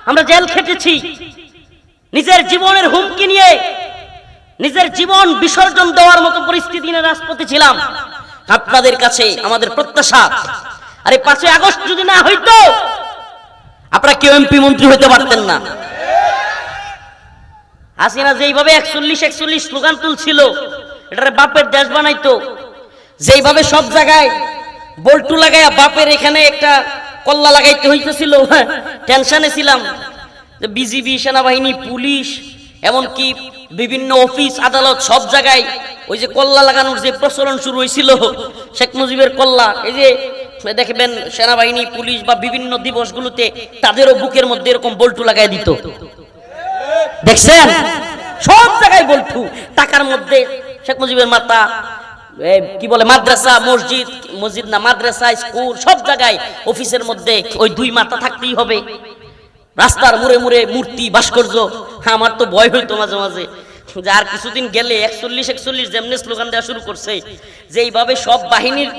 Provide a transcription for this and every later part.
আমরা জেল খেটেছি, নিজের জীবনের হুমকি নিয়ে নিজের জীবন বিসর্জন দেওয়ার মতো পরিস্থিতি নিয়ে রাজপথে ছিলাম। আপনাদের কাছে আমাদের প্রত্যাশা, আরে 5ই আগস্ট যদি না হইতো আপনারা কেউ এমপি মন্ত্রী হইতে পারতেন না। হাসিনা যেইভাবে 41 স্লোগান তুলছিল, এটারে বাপের দেশ বানাইতো, যেইভাবে সব জায়গায় বল্টু লাগাইয়া বাপের এখানে একটা কল্লা লাগাইতে হইতেছিল, টেনশনে ছিলাম যে বিজিবি, সেনাবাহিনী, পুলিশ, এমনকি বিভিন্ন অফিস আদালত সব জায়গায় ওই যে কল্লা লাগানোর যে প্রচলন শুরু হয়েছিল, শেখ মুজিবের কল্লা, এই যে দেখবেন সেনাবাহিনী, পুলিশ বা বিভিন্ন দিবসগুলোতে তাদেরও বুকের মধ্যে এরকম বল্টু লাগাই দিত, দেখছেন? সব জায়গায় বল্টু, টাকার মধ্যে শেখ মুজিবের মাথা, কি বলে মাদ্রাসা, মসজিদ না মাদ্রাসা, স্কুল, সব জায়গায় অফিসের মধ্যে ওই 2 মাথা থাকতেই হবে। রাস্তার মুড়ে মুড়ে মূর্তি, ভাস্কর্য। আমার তো ভয় হইতো মাঝে মাঝে যে আর কিছুদিন গেলে 41 যেমনি স্লোগান দেওয়া শুরু করছে, যেইভাবে সব বাহিনীর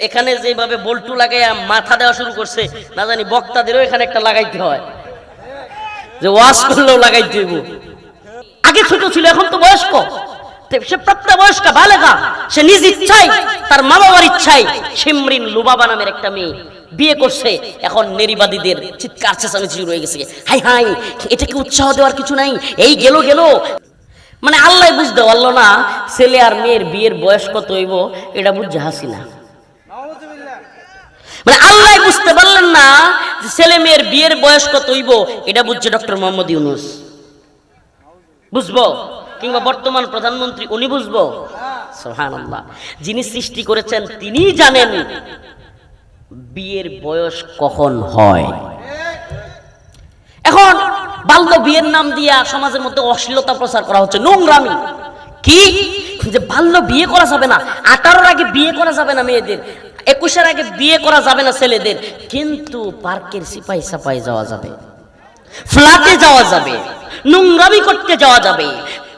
এখানে যেভাবে বল্টু লাগাইয়া মাথা দেওয়া শুরু করছে, না জানি বক্তাদেরও এখানে একটা লাগাইতে হয়, যে ওয়াজ করলেও লাগাইতে হইব। আগে ছোট ছিল, এখন তো বয়স্ক, সে প্রাপ্তবয়স্কা বালেগা, সে নিজ ইচ্ছায়, তার মা বাবার ইচ্ছায় শিমরিন লুবাবা নামের একটা মেয়ে বিয়ে করছে। এখন নারীবাদীদের চিৎকার চেঁচামেচি শুরু হয়ে গেছে, হাই হাই, এটাকে উৎসাহ দেওয়ার কিছু নাই, এই গেল। মানে আল্লাহ বুঝতে পারলো না ছেলে আর মেয়ের বিয়ের বয়স কত হইব, এটা বুঝছে হাসিনা। মানে আল্লাহ বুঝতে পারলেন না ছেলে মেয়ের বিয়ের বয়স কত হইব, এটা বুঝছে ডক্টর মোহাম্মদ ইউনূস। বুঝবো? কিংবা বর্তমান প্রধানমন্ত্রী উনি বুঝবো? সুবহানাল্লাহ। যিনি সৃষ্টি করেছেন তিনি জানেন বিয়ের বয়স কখন হয়। এখন বাল্য বিয়ের নাম দিয়া সমাজের মধ্যে অশ্লীলতা প্রচার করা হচ্ছে, নোংরামি। কি যে বাল্য বিয়ে করা যাবে না, 18-র আগে বিয়ে করা যাবে না মেয়েদের, 21-এর আগে বিয়ে করা যাবে না ছেলেদের, কিন্তু পার্কের সিপাই সাপাই যাওয়া যাবে, ফ্ল্যাটে যাওয়া যাবে, নোংরামি করতে যাওয়া যাবে,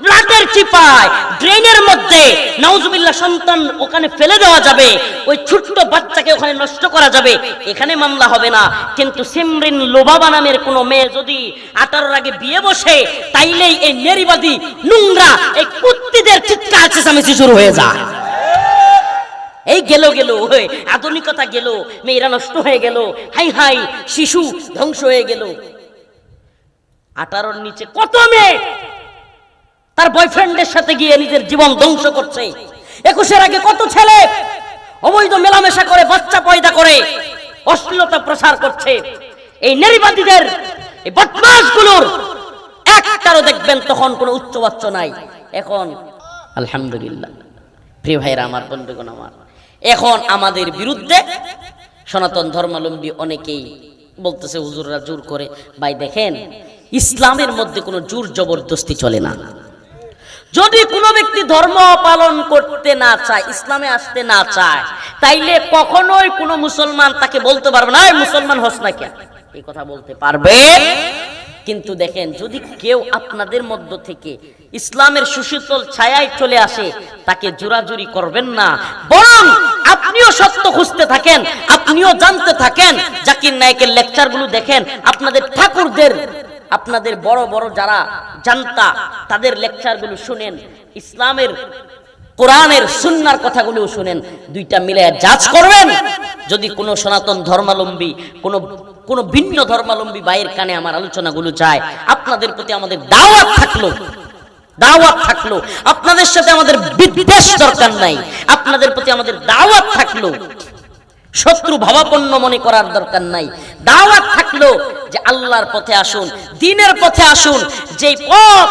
ফ্ল্যাটের চিপায় ড্রেনের মধ্যে নাউজুবিল্লাহ সন্তান ওখানে ফেলে দেওয়া যাবে, ওই ছোট্ট বাচ্চাকে ওখানে নষ্ট করা যাবে, এখানে মামলা হবে না। কিন্তু শিমরিন লুবাবা নামের কোন মেয়ে যদি 18-র আগে বিয়ে বসে, তাইলেই এই নারীবাদী নোংরা এই কুত্তিদের চিৎকার চেঁচামেচি শুরু হয়ে যায়। এই গেল আধুনিকতা গেল, মেয়েরা নষ্ট হয়ে গেল, হাই হাই, শিশু ধ্বংস হয়ে গেল। 18-র নিচে কত মেয়ে তার বয়ফ্রেন্ডের সাথে গিয়ে নিজের জীবন ধ্বংস করছে। 21-এর আগে কত ছেলে অবৈধ মেলামেশা করে বাচ্চা পয়দা করে অশ্লীলতা প্রচার করছে। এই নারীবাদীদের, এই বদমাশগুলোর একটারও দেখবেন তখন কোনো উচ্চবাচ্য নাই। এখন আলহামদুলিল্লাহ প্রিয় ভাইরা আমার, বন্ধুগণ আমার, এখন আমাদের বিরুদ্ধে সনাতন ধর্মাবলম্বী অনেকেই বলতেছে হুজুররা জোর করে। ভাই দেখেন, ইসলামের মধ্যে কোনো জোর জবরদস্তি চলে না। যদি কোনো ব্যক্তি ধর্ম পালন করতে না চায়, ইসলামে আসতে না চায়, তাইলে কখনোই কোনো মুসলমান তাকে বলতে পারবে না মুসলমান হস না কেন, এই কথা বলতে পারবে। কিন্তু দেখেন, যদি কেউ আপনাদের মধ্য থেকে ইসলামের সুশীতল ছায়ায় চলে আসে, তাকে জোরাজুরি করবেন না, বরং আপনিও সত্য খুঁজতে থাকেন, আপনিও জানতে থাকেন। জাকির নায়েকের লেকচারগুলো দেখেন, আপনাদের ঠাকুরদের, আপনাদের বড় বড় যারা জানতা, তাদের লেকচারগুলো শুনেন, ইসলামের কোরআনের সুন্নাহর কথাগুলো শুনেন, দুইটা মিলে জাজ করবেন। যদি কোনো সনাতন ধর্মাবলম্বী, কোনো ভিন্ন ধর্মাবলম্বী ভাইয়ের কানে আমার আলোচনাগুলো যায়, আপনাদের প্রতি আমাদের দাওয়াত থাকলো, আপনাদের সাথে আমাদের বিদ্বেষ দরকার নাই, আপনাদের প্রতি আমাদের দাওয়াত থাকলো, শত্রু ভাবাপন্ন মনে করার দরকার নাই। দাওয়াত থাকলো যে আল্লাহর পথে আসুন, দ্বীনের পথে আসুন, যেই পথ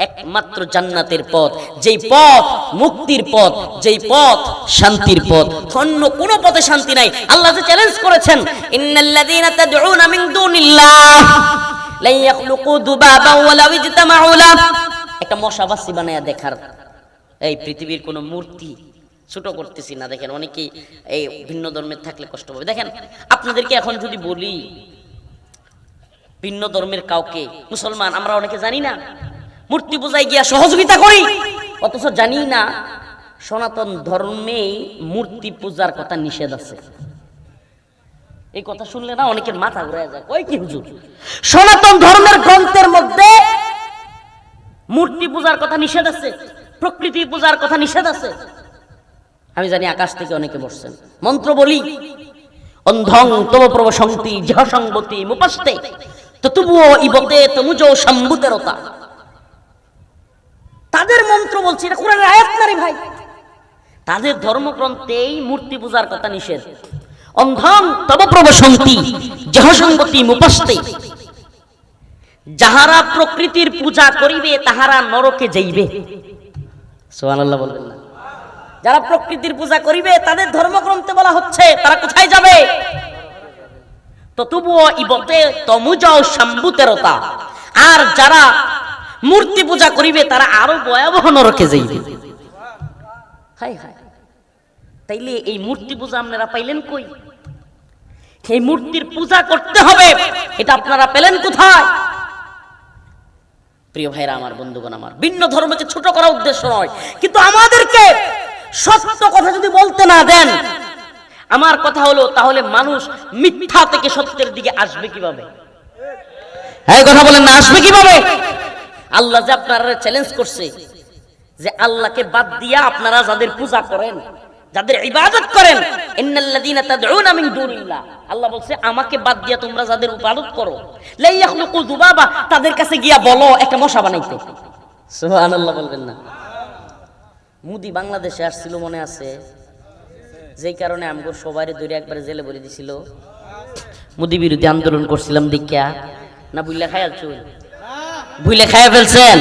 একমাত্র জান্নাতের পথ, যেই পথ মুক্তির পথ, যেই পথ শান্তির পথ, অন্য কোনো পথে শান্তি নাই। আল্লাহ যে চ্যালেঞ্জ করেছেন, ইন্নাল্লাযীনা তাদউনা মিন দুনিল্লাহ লা ইয়াখলুকু দুবাবা ওয়ালাউ ইজতামাউ লাহ। একটা মশা বাসি বানায়া দেখার, এই পৃথিবীর কোনো মূর্তি ছোট করতেছি না। দেখেন, অনেকেই এই ভিন্ন ধর্মের থাকলে কষ্ট পাবে। দেখেন, আপনাদেরকে এখন যদি বলি ভিন্ন ধর্মের কাউকে, মুসলমান আমরা অনেকে জানি না, মূর্তি পূজায় গিয়া সহযোগিতা করি, অথচ জানি না সনাতন ধর্মে মূর্তি পূজার কথা নিষেধ আছে। এই কথা শুনলে না অনেকের মাথা ঘুরে যায়, কই কি হুজুর সনাতন ধর্মের গ্রন্থের মধ্যে মূর্তি পূজার কথা নিষেধ আছে, প্রকৃতি পূজার কথা নিষেধ আছে। আমি জানি আকাশ থেকে অনেকে বসছেন, মন্ত্র বলি অন্ধং তব প্রবসন্তি জহসংবতি মুপাস্তে ততুবুও ইবতে তমুজো সম্ভুতেরতা। তাদের মন্ত্র বলছি, এটা কোরআনের আয়াত না রে ভাই। তাদের ধর্মগ্রন্থেই মূর্তি পূজার কথা নিষেধ। অন্ধং তব প্রবসন্তি জহসংবতি মুপাস্তে, যাহারা প্রকৃতির পূজা করিবে তাহারা নরকে যাইবে। সুবহানাল্লাহ বলবেন না? যারা প্রকৃতির পূজা করিবে তাদের ধর্মগ্রন্থে বলা হচ্ছে তারা কোথায় যাবে? ততুবুও ইবতে তমুজও সম্ভুতেরতা। আর যারা মূর্তি পূজা করিবে তারা আরো ভয়াবহ নরকে যাইবে। হায় হায়, তাইলে এই মূর্তি পূজা আপনারা পাইলেন কই? এই মূর্তির পূজা করতে হবে, এটা আপনারা পেলেন কোথায়? প্রিয় ভাইরা আমার, বন্ধুগণ আমার, ভিন্ন ধর্মকে ছোট করা উদ্দেশ্য নয়, কিন্তু আমাদেরকে সত্য কথা যদি বলতে না দেন, আমার কথা হলো তাহলে মানুষ মিথ্যা থেকে সত্যের দিকে আসবে কিভাবে? এই কথা বলেন না, আসবে কিভাবে? আল্লাহ যে আপনারা চ্যালেঞ্জ করছে যে আল্লাহকে বাদ দিয়া আপনারা যাদের পূজা করেন, যাদের ইবাদত করেন, ইন্নাল্লাযীনা তাদউনা মিন দুনিল্লাহ, আল্লাহ বলছে আমাকে বাদ দিয়া তোমরা যাদের ইবাদত করো, লা ইয়াখলুকু যুবাবা, তাদের কাছে গিয়া বলো একটা মশা বানাইতে। সুবহানাল্লাহ বলবেন না? মুদি বাংলাদেশে আসছিল মনে আছে, যেই কারণে আমগো সবাইরে ধরে একবারে জেলে ভরে দিছিল। মুদি বিরোধী আন্দোলন করছিলাম দেখিয়া না, বুইলা খায়াল চুল বুইলা খায়া ফেলছেন।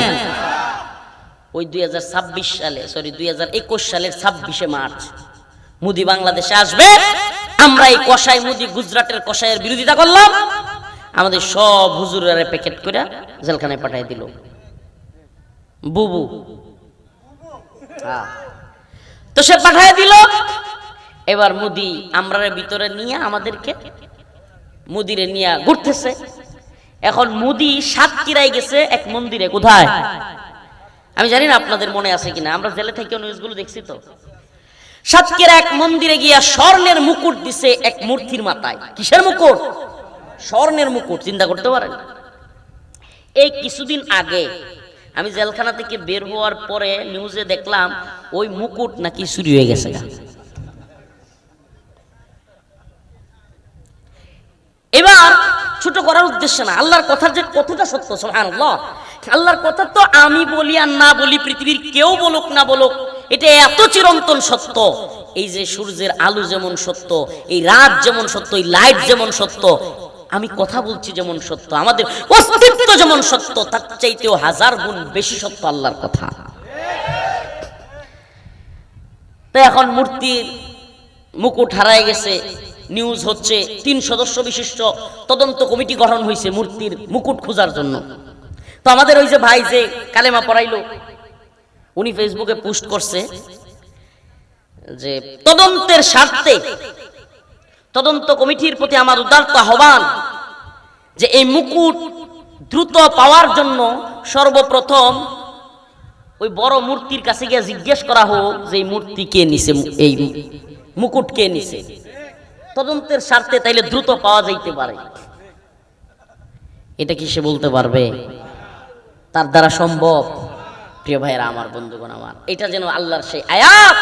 ওই 2026 সালে, সরি 2021 সালের 26শে মার্চ মুদি বাংলাদেশে আসবে। আমরা এই কসাই মুদি গুজরাটের কসাইয়ের বিরোধিতা করলাম, আমাদের সব হুজুরের প্যাকেট করে জেলখানায় পাঠিয়ে দিল। বুবু তো সে পাঠিয়ে দিল। এবার মুদি আমরার ভিতরে নিয়ে আমাদেরকে মুদিরে নিয়ে ঘুরতেছে। এখন মুদি সাতক্ষীরায় গেছে এক মন্দিরে। কোথায় আমি জানি না, আপনাদের মনে আছে কিনা, আমরা জেলে থেকে নিউজগুলো দেখছি তো। সাতক্ষীরা এক মন্দিরে গিয়া স্বর্ণের মুকুট দিছে এক মূর্তির মাথায়। কিসের মুকুট? স্বর্ণের মুকুট। চিন্তা করতে পারেন? এই কিছুদিন আগে আমি জেলখানা থেকে বের হওয়ার পরে নিউজে দেখলাম ওই মুকুট নাকি চুরি হয়ে গেছে। এবার ছোট করার উদ্দেশ্য না, আল্লাহর কথার যে কতটা সত্য, সুবহানাল্লাহ। আল্লাহর কথা তো আমি বলি আর না বলি, পৃথিবীর কেউ বলুক না বলুক, এটা এত চিরন্তন সত্য। এই যে সূর্যের আলো যেমন সত্য, এই রাত যেমন সত্য, এই লাইট যেমন সত্য, আমি কথা বলছি যেমন সত্য, আমাদের অস্তিত্ব যেমন সত্য, তার চাইতেও হাজার গুণ বেশি সত্য আল্লাহর কথা। তো এখন মূর্তির মুকুট হারায় গেছে, নিউজ হচ্ছে 3 সদস্য বিশিষ্ট তদন্ত কমিটি গঠন হয়েছে মূর্তির মুকুট খোঁজার জন্য। তো আমাদের ওই যে ভাই যে কালেমা পড়াইলো, উনি ফেসবুকে পোস্ট করছে যে তদন্তের স্বার্থে তদন্ত কমিটির প্রতি আমার উদারত আহ্বান যে এই মুকুট দ্রুত পাওয়ার জন্য সর্বপ্রথম ওই বড় মূর্তির কাছে গিয়ে জিজ্ঞেস করা হোক যে এই মূর্তি কে নিছে, এই মুকুট কে নিছে। তদন্তের স্বার্থে তাইলে দ্রুত পাওয়া যাইতে পারে। এটা কি সে বলতে পারবে? তার দ্বারা সম্ভব? প্রিয় ভাইরা আমার, বন্ধুগণ আমার, এটা যেন আল্লাহর সেই আয়াত,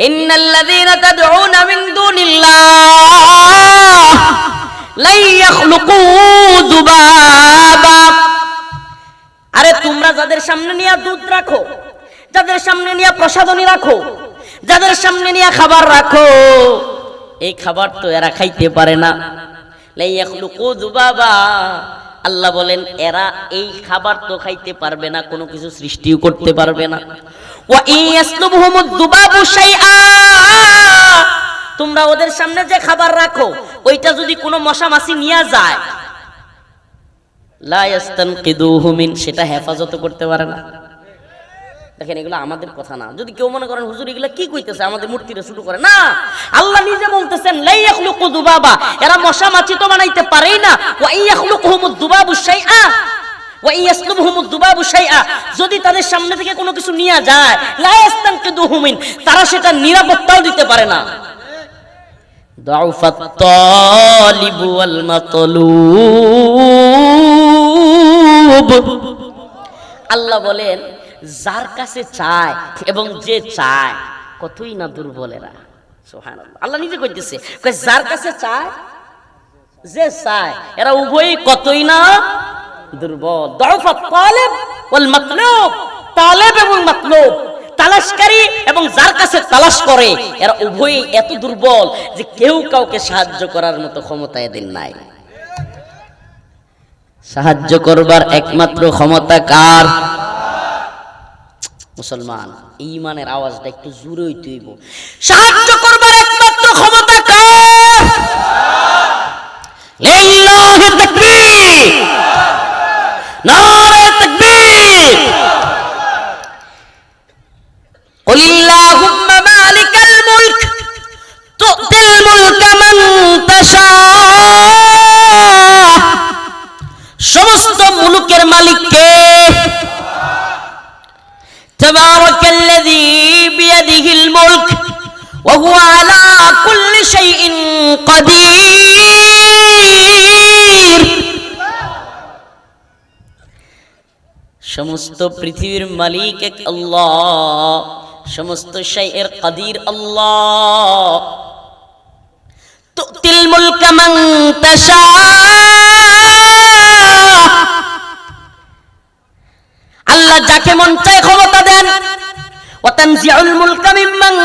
ইন্নাল্লাযীনা তাদউনা মিন দুনিল্লাহ লা ইয়াখলুকু যুবাবা। আরে তোমরা যাদের সামনে নিয়ে দুধ রাখো, যাদের সামনে নিয়ে প্রসাদনী রাখো, যাদের সামনে নিয়ে খাবার রাখো, এই খাবার তো এরা খাইতে পারে না। লা ইয়াখলুকু যুবাবা, আল্লাহ বলেন এরা এই খাবার তো খাইতে পারবে না, কোনো কিছু সৃষ্টিও করতে পারবে না। ওয়া ইয়াসলুবহুমুদ যুবাবু শাইআ, তোমরা ওদের সামনে যে খাবার রাখো ওইটা যদি কোনো মশা মাছি নিয়ে যায়, লা ইস্তানকিদুহু মিন, সেটা হেফাজত করতে পারে না। দেখেন, এগুলো আমাদের কথা না। যদি কেউ মনে করেন হুজুর এগুলা কি কইতেছে, আমাদের মূর্তিরে শুরু করে না, আল্লাহ নিজে বলতেছেন লা ইয়াখলুকু যুবাবা, এরা মশা মাছি তো বানাইতে পারেই না। ওয়া ইয়াখলুকুহুমুদ যুবাবু শাইআ ওয়া ইয়াসলুবহুমুদ যুবাবু শাইআ, যদি তাদের সামনে থেকে কোনো কিছু নিয়ে যায়, লা ইস্তানকিদুহু মিন, তারা সেটা নিরাপত্তাও দিতে পারে না। দাউফাত তালিব ওয়াল মাতলুব। আল্লাহ বলেন যার কাছে চায় এবং যে চায় কতই না দুর্বলেরা। সুবহানাল্লাহ, আল্লাহ নিজে কইতেছে, যার কাছে চায় যে চায় এরা উভয়ই কতই না দুর্বল। দাউফাত তালিব ওয়াল মাতলুব, তালেব এবং মাতলুব, তালাশকারী এবং যার কাছে তালাশ করে এরা উভয়ই এত দুর্বল যে কেউ কাউকে সাহায্য করার মতো ক্ষমতা এদের নাই। সাহায্য করবার একমাত্র ক্ষমতা কার? মুসলমান, ঈমানের আওয়াজটা একটু জোরে হইতে হইব। সাহায্য করবার একমাত্র ক্ষমতা কার? লিল্লাহি তাকবীর, নারে তাকবীর। قل اللهم مالك الملك تؤتي الملك من تشاء। সমস্ত মুলুকের মালিক কে? তাবারাকাল্লাযী বিয়াদিহিল মুলক ওয়া হুয়া আলা কুল্লি শাইইন কাদির। সমস্ত পৃথিবীর মালিক এক আল্লাহ, সমস্ত শাইয়ের কাদির আল্লাহ। তুতিল মুলকা মান তাশা, আল্লাহ যাকে মন চায় ক্ষমতা দেন। ওয়া তানজিউল মুলকা মিম্মান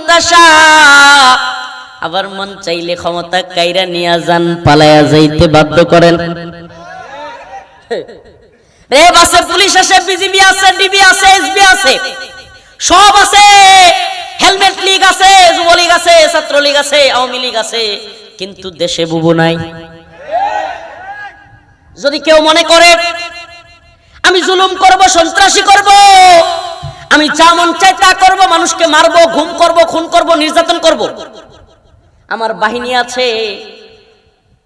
তাশা, আবার মন চাইলে ক্ষমতা কাইরা নিয়া যান, পালায়া যাইতে বাধ্য করেন। রেব আছে, পুলিশ আছে, বিজিবি আছে, ডিবি আছে, এসবি আছে, সব আছে, হেলমেট লীগ আছে, যুবলীগ আছে, ছাত্রলীগ আছে, আওয়ামী লীগ আছে, কিন্তু দেশে বুবু নাই। যদি কেউ মনে করে আমি জুলুম করব, সন্ত্রাসী করব, আমি যা মন চাই তা করব, মানুষকে মারবো, গুম করব, খুন করব, নির্যাতন করব, আমার বাহিনী আছে,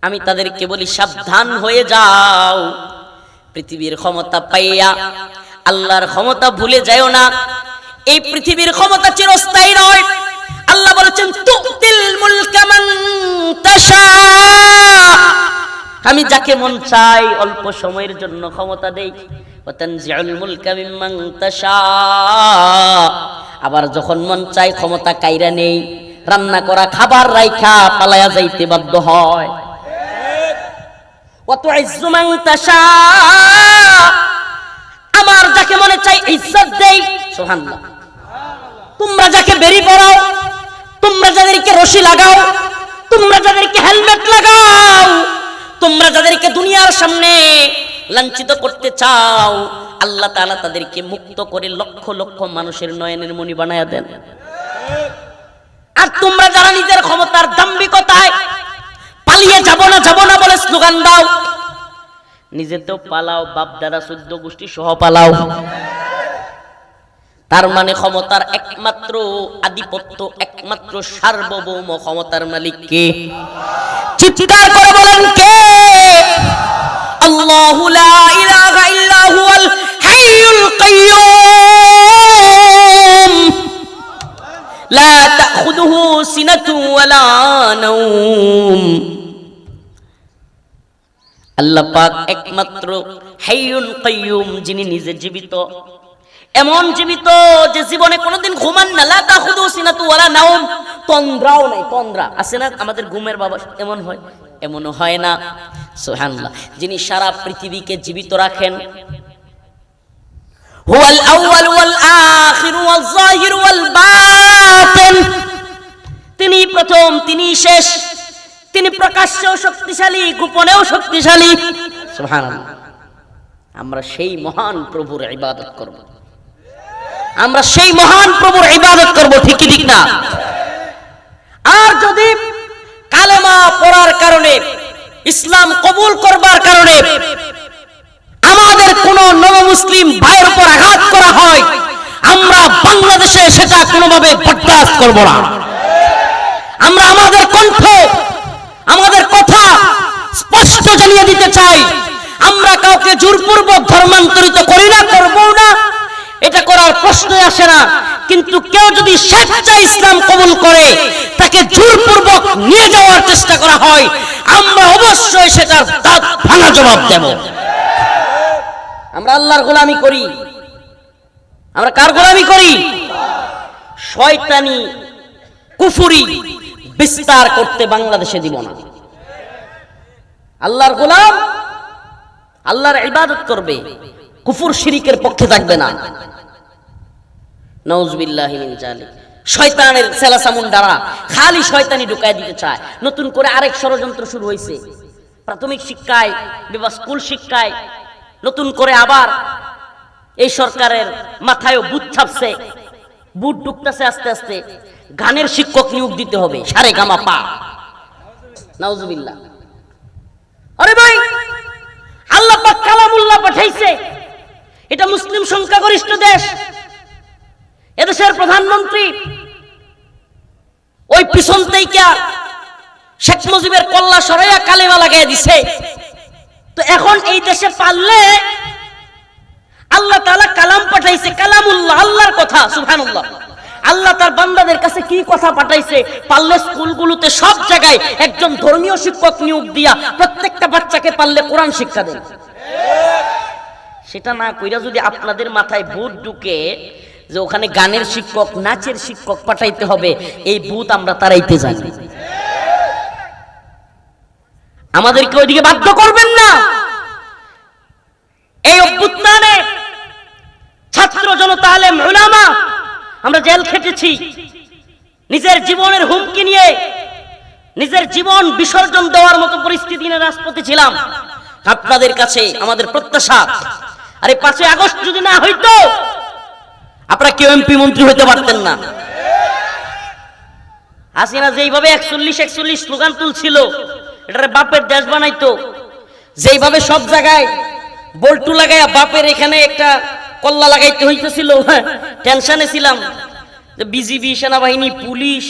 আমি তাদেরকে বলি সাবধান হয়ে যাও। পৃথিবীর ক্ষমতা পাইয়া আল্লাহর ক্ষমতা ভুলে যাও না। এই পৃথিবীর ক্ষমতা চিরস্থায়ী নয়। আল্লাহ বলেছেন তুতিল মুলকা মান তাশা, আমি যাকে মন চাই অল্প সময়ের জন্য ক্ষমতা দেই। ওয়া তানজিউল মুলকা মিম্মান তাশা, আবার যখন মন চাই ক্ষমতা কাইরা নেই, রান্না করা খাবার রাইখা পালায়া যাইতে বাধ্য হয়। ওয়া তুইজ্জু মান তাশা, আমার যাকে মনে চাই ইজ্জত দেই। সুবহানাল্লাহ। তোমরা যাকে বেরি পড়াও, তোমরা যাদেরকে রশি লাগাও, তোমরা যাদেরকে হেলমেট লাগাও, তোমরা যাদেরকে দুনিয়ার সামনে লাঞ্ছিত করতে চাও, আল্লাহ তাআলা তাদেরকে মুক্ত করে লক্ষ লক্ষ মানুষের নয়নের মণি বানায়া দেন। আর তোমরা যারা নিজের ক্ষমতার দাম্ভিকতায় পালিয়ে যাব না বলে স্লোগান দাও, নিজে তো পালাও, বাপ দাদা 14 গোষ্ঠী সহ পালাও। তার মানে ক্ষমতার একমাত্র আধিপত্য, একমাত্র সার্বভৌম ক্ষমতার মালিক কে? চিৎকার করে বলেন কে? আল্লাহু লা ইলাহা ইল্লা হুয়াল হাইয়ুল কাইয়্যুম লা তাখুযুহু সিনাতুন ওয়ালা নাওম। আল্লাহ পাক একমাত্র হাইয়ুন কাইয়্যুম, যিনি নিজে জীবিত, এমন জীবিত যে জীবনে কোনোদিন ঘুমান না। লা তাখুযুহু সিনাতুন ওয়ালা নাওম, তন্দ্রাও নাই। তন্দ্রা আছে না আমাদের ঘুমের বাবা, এমন হয়? এমনও হয় না। সুবহানাল্লাহ। যিনি সারা পৃথিবীকে জীবিত রাখেন। হুয়াল আউয়াল ওয়াল আখির ওয়াল যাহির ওয়াল বাতিন, তিনি প্রথম, তিনি শেষ, তিনি প্রকাশ্যেও শক্তিশালী, গোপনেও শক্তিশালী। সুবহানাল্লাহ। আমরা সেই মহান প্রভুর ইবাদত করব, আমরা সেই মহান প্রভুর ইবাদত করব, ঠিক কি ঠিক না? আর যদি কালেমা পড়ার কারণে, ইসলাম কবুল করবার কারণে আমাদের কোন নবমুসলিম ভাইয়ের উপর আঘাত করা হয়, আমরা বাংলাদেশে সেটা কোনোভাবে বরদাস্ত করব না। আমরা আমাদের কণ্ঠ, আমাদের কথা স্পষ্ট জানিয়ে দিতে চাই, আমরা কাউকে জোরপূর্বক ধর্মান্তরিত করি না, করবো না, এটা করার প্রশ্নই আসে না। কিন্তু কেউ যদি স্বেচ্ছায় ইসলাম কবুল করে, তাকে জোরপূর্বক নিয়ে যাওয়ার চেষ্টা করা হয়, আমরা অবশ্যই সেটার দাঁত ভাঙা জবাব দেব। আমরা আল্লাহর গোলামি করি। আমরা কার গোলামি করি? শয়তানি কুফরি বিস্তার করতে বাংলাদেশে দিব না। আল্লাহর গোলাম আল্লাহর ইবাদত করবে, কুফর শিরিকের পক্ষে থাকবে না। নাউজুবিল্লাহি মিন জালিক। শয়তানের সেলাসামুন্ডারা খালি শয়তানি ঢুকায় দিতে চায়। নতুন করে আরেক ষড়যন্ত্র শুরু হয়েছে। প্রাথমিক শিক্ষায় বিবা স্কুল শিক্ষায় নতুন করে আবার এই সরকারের মাথায়ও বুট ছাপছে, বুট ঢুকতেছে আস্তে আস্তে। গানের শিক্ষক নিয়োগ দিতে হবে, সারে গামা পা। নাউজুবিল্লাহ। আরে ভাই, আল্লাহ পাক কালামুল্লাহ পাঠাইছে। এটা মুসলিম সংখ্যাগরিষ্ঠ দেশ। এদেশের প্রধানমন্ত্রী ওই পিছন থেকে শেখ মুজিবের কল্লা সরাইয়া কালেমা লাগাই দিছে। তো এখন এই দেশে পারলে আল্লাহ তাআলা কালাম পাঠাইছে, কালামুল্লাহ, আল্লাহর কথা। সুবহানাল্লাহ। আল্লাহ তার বান্দাদের কাছে কি কথা পাঠাইছে? পারলে স্কুলগুলোতে সব জায়গায় একজন ধর্মীয় শিক্ষক নিয়োগ দিয়া প্রত্যেকটা বাচ্চাকে পারলে কোরআন শিক্ষা দেন। সেটা না কইরা যদি আপনাদের মাথায় ভূত ঢুকে যে ওখানে গানের শিক্ষক, নাচের শিক্ষক পাঠাইতে হবে, এই ভূত আমরা তাড়াইতে জানি। আমাদেরকে ওইদিকে বাধ্য করবেন না। এই অভ্যুত্থানে ছাত্র জনতা, আলেম উলামা আমরা জেল খেটেছি, নিজের জীবনের হুমকি নিয়ে নিজের জীবন বিসর্জন দেওয়ার মতো পরিস্থিতি নিয়ে রাজপথে ছিলাম। আপনাদের কাছে আমাদের প্রত্যাশা, আরে 5 আগস্ট যদি না হইতো আপনারা কেউ এমপি মন্ত্রী হইতে পারতেন না। হাসিনা যেইভাবে 41 স্লোগান তুলছিল, এটারে বাপের দেশ বানাইতো। যেইভাবে সব জায়গায় বল্টু লাগাইয়া বাপের এখানে একটা কল্লা লাগাইতে হইতেছিল, টেনশনে ছিলাম যে বিজিবি, সেনাবাহিনী, পুলিশ,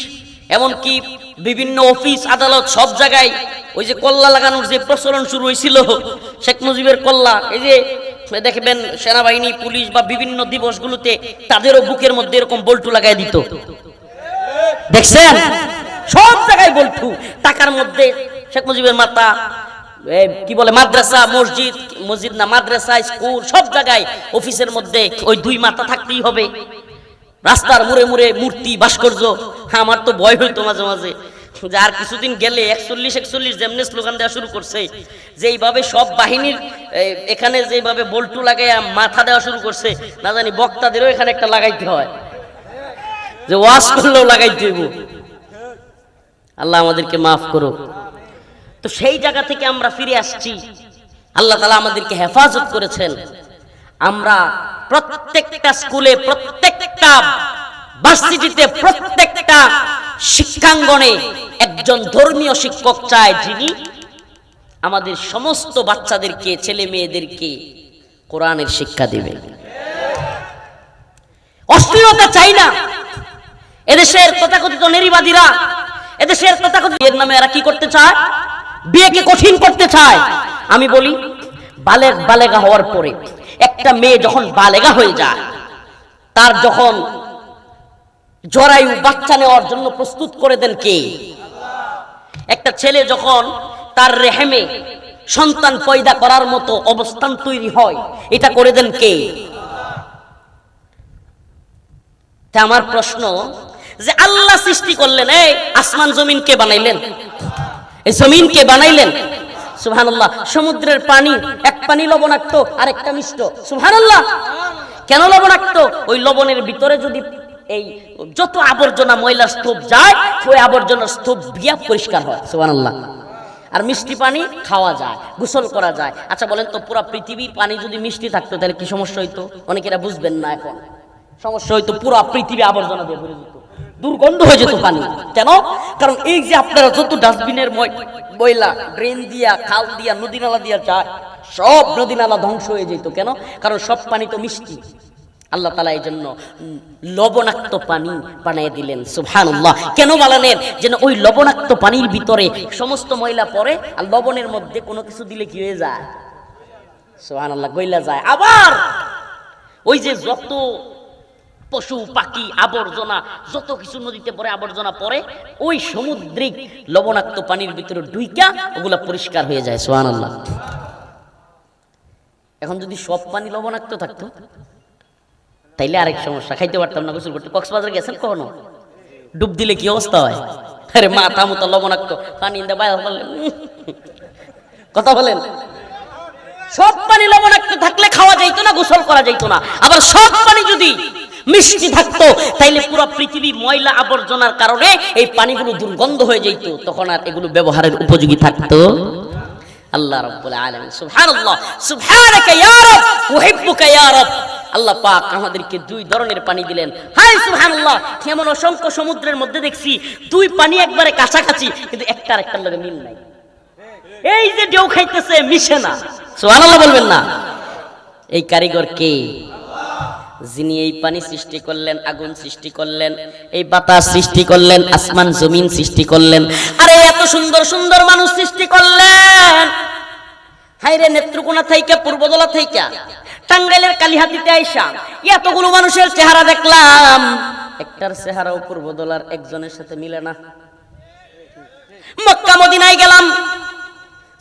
এমনকি বিভিন্ন অফিস আদালত সব জায়গায় ওই যে কল্লা লাগানোর যে প্রচলন শুরু হয়েছিল, শেখ মুজিবের কল্লা, এই যে দেখবেন সেনাবাহিনী, পুলিশ বা বিভিন্ন দিবসগুলোতে তাদেরও বুকের মধ্যে এরকম বল্টু লাগাই দিত। দেখছেন? সব জায়গায় বল্টু। টাকার মধ্যে শেখ মুজিবের মাথা, কি বলে মাদ্রাসা, মসজিদ, মসজিদ না মাদ্রাসা, স্কুল, সব জায়গায় অফিসের মধ্যে ওই 2 মাথা থাকতেই হবে। রাস্তার মুড়ে মুড়ে মূর্তি, ভাস্কর্য। আমার তো ভয় হইতো মাঝে মাঝে যে আর কিছুদিন গেলে 41 যেমনি স্লোগান দেওয়া শুরু করছে, যেইভাবে সব বাহিনীর এখানে যেভাবে বল্টু লাগাইয়া মাথা দেওয়া শুরু করছে, না জানি বক্তাদেরও এখানে একটা লাগাইতে হয়, যে ওয়াজ করলেও লাগাইতে হইব। আল্লাহ আমাদেরকে মাফ করো। তো সেই জায়গা থেকে আমরা ফিরে আসছি। আল্লাহ তাআলা আমাদেরকে হেফাজত করেছেন। আমরা প্রত্যেকটা স্কুলে, প্রত্যেকটা ভার্সিটিতে, প্রত্যেকটা শিক্ষাঙ্গনে একজন ধর্মীয় শিক্ষক চায়, যিনি আমাদের সমস্ত বাচ্চাদেরকে, ছেলে মেয়েদেরকে কোরআনের শিক্ষা দিবে। অশ্লীলতা চাই না। এদেশের তথাকথিত নারীবাদীরা, এদেশের তথাকথিত এর নামে এরা কি করতে চায়? বিয়েকে কঠিন করতে চায়। আমি বলি, বালেগা হওয়ার পরে একটা মেয়ে যখন বালেগা হয়ে যায়, তার যখন জরায়ু বাচ্চা নেওয়ার জন্য প্রস্তুত করে দেন কে? একটা ছেলে যখন তার রেহেমে সন্তান পয়দা করার মতো অবস্থান তৈরি হয়, এটা করে দেন কে? তা আমার প্রশ্ন, যে আল্লাহ সৃষ্টি করলেন, এই আসমান জমিন কে বানাইলেন? এই জমিন কে বানাইলেন? সুবহানাল্লাহ। সমুদ্রের পানি, এক পানি লবণাক্ত আর একটা মিষ্ট। সুবহানাল্লাহ। কেন লবণাক্ত? ওই লবণের ভিতরে যদি এই যত আবর্জনা, ময়লা স্তূপ যায়, ওই আবর্জনার স্তূপ দিয়া পরিষ্কার হয়। সুবহানাল্লাহ। আর মিষ্টি পানি খাওয়া যায়, গোসল করা যায়। আচ্ছা বলেন তো, পুরো পৃথিবী পানি যদি মিষ্টি থাকতো তাহলে কি সমস্যা হইতো? অনেকেরা বুঝবেন না এখন। সমস্যা হইতো, পুরো পৃথিবী আবর্জনা দিয়ে ভরে যেত, দুর্গন্ধ হয়ে যেত পানি। কেন? কারণ এই যে আপনারা যত ডাস্টবিনের ময়লা ড্রেন দিয়া, খাল দিয়া, নদী নালা দিয়া যায়, সব নদী নালা ধ্বংস হয়ে যেত। কেন? কারণ সব পানি তো মিষ্টি। আল্লাহ তাআলা এই জন্য লবণাক্ত পানি বানিয়ে দিলেন। সুবহানাল্লাহ। কেন বানালেন? যেন ওই লবণাক্ত পানির ভিতরে সমস্ত ময়লা পড়ে, আর লবণের মধ্যে কোনো কিছু দিলে কি হয়ে যায়? সুবহানাল্লাহ, গইলা যায়। আবার ওই যে যত পশু পাখি আবর্জনা যত কিছু নদীতে পড়ে আবর্জনা পড়ে ওই সামুদ্রিক লবণাক্ত পানির ভিতরে ডুইকা ওগুলা পরিষ্কার হয়ে যায়। সুবহানাল্লাহ। এখন যদি সব পানি লবণাক্ত থাকতো তাইলে আরেক সমস্যা, খাইতে পারতাম না গোসল করতে। কক্সবাজার গেছেন কখনো? ডুব দিলে কি অবস্থা হয়? আরে মাথা মতো লবণাক্ত পানি কথা বলেন। সব পানি লবণাক্ত থাকলে খাওয়া যাইতো না, গোসল করা যাইতো না। আবার সব পানি যদি মিষ্টি থাকতো তাইলে পুরো পৃথিবী ময়লা আবর্জনার কারণে এই পানিগুলো দুর্গন্ধ হয়ে যেত, তখন আর এগুলো ব্যবহারের উপযোগী থাকতো। আল্লাহ রাব্বুল আলামিন সুবহানাল্লাহ সুবহানাকা ইয়া রাব উহিব্বুকা ইয়া রাব। আল্লাহ পাক আমাদেরকে দুই ধরনের পানি দিলেন। হায় সুবহানাল্লাহ, কেমন অসংখ্য সমুদ্রের মধ্যে দেখছি দুই পানি একবারে কাছাকাছি কিন্তু একটা আরেকটার লগে মিল নাই। এই যে ঢেউ খাইতেছে মিশে না। সুবহানাল্লাহ বলবেন না? এই কারিগর কে? যিনি এই পানি সৃষ্টি করলেন, আগুন সৃষ্টি করলেন, এই বাতাস সৃষ্টি করলেন, আসমান জমিন সৃষ্টি করলেন, আরে এত সুন্দর সুন্দর মানুষ সৃষ্টি করলেন। হায়রে নেত্রকোনা থেকে পূর্বদলা থেকে টাঙ্গাইলের কালিহাতিতে আইসা এতগুলো মানুষের চেহারা দেখলাম, একটার চেহারাও পূর্বদলার একজনের সাথে মিলে না। মক্কা মদিনায় গেলাম,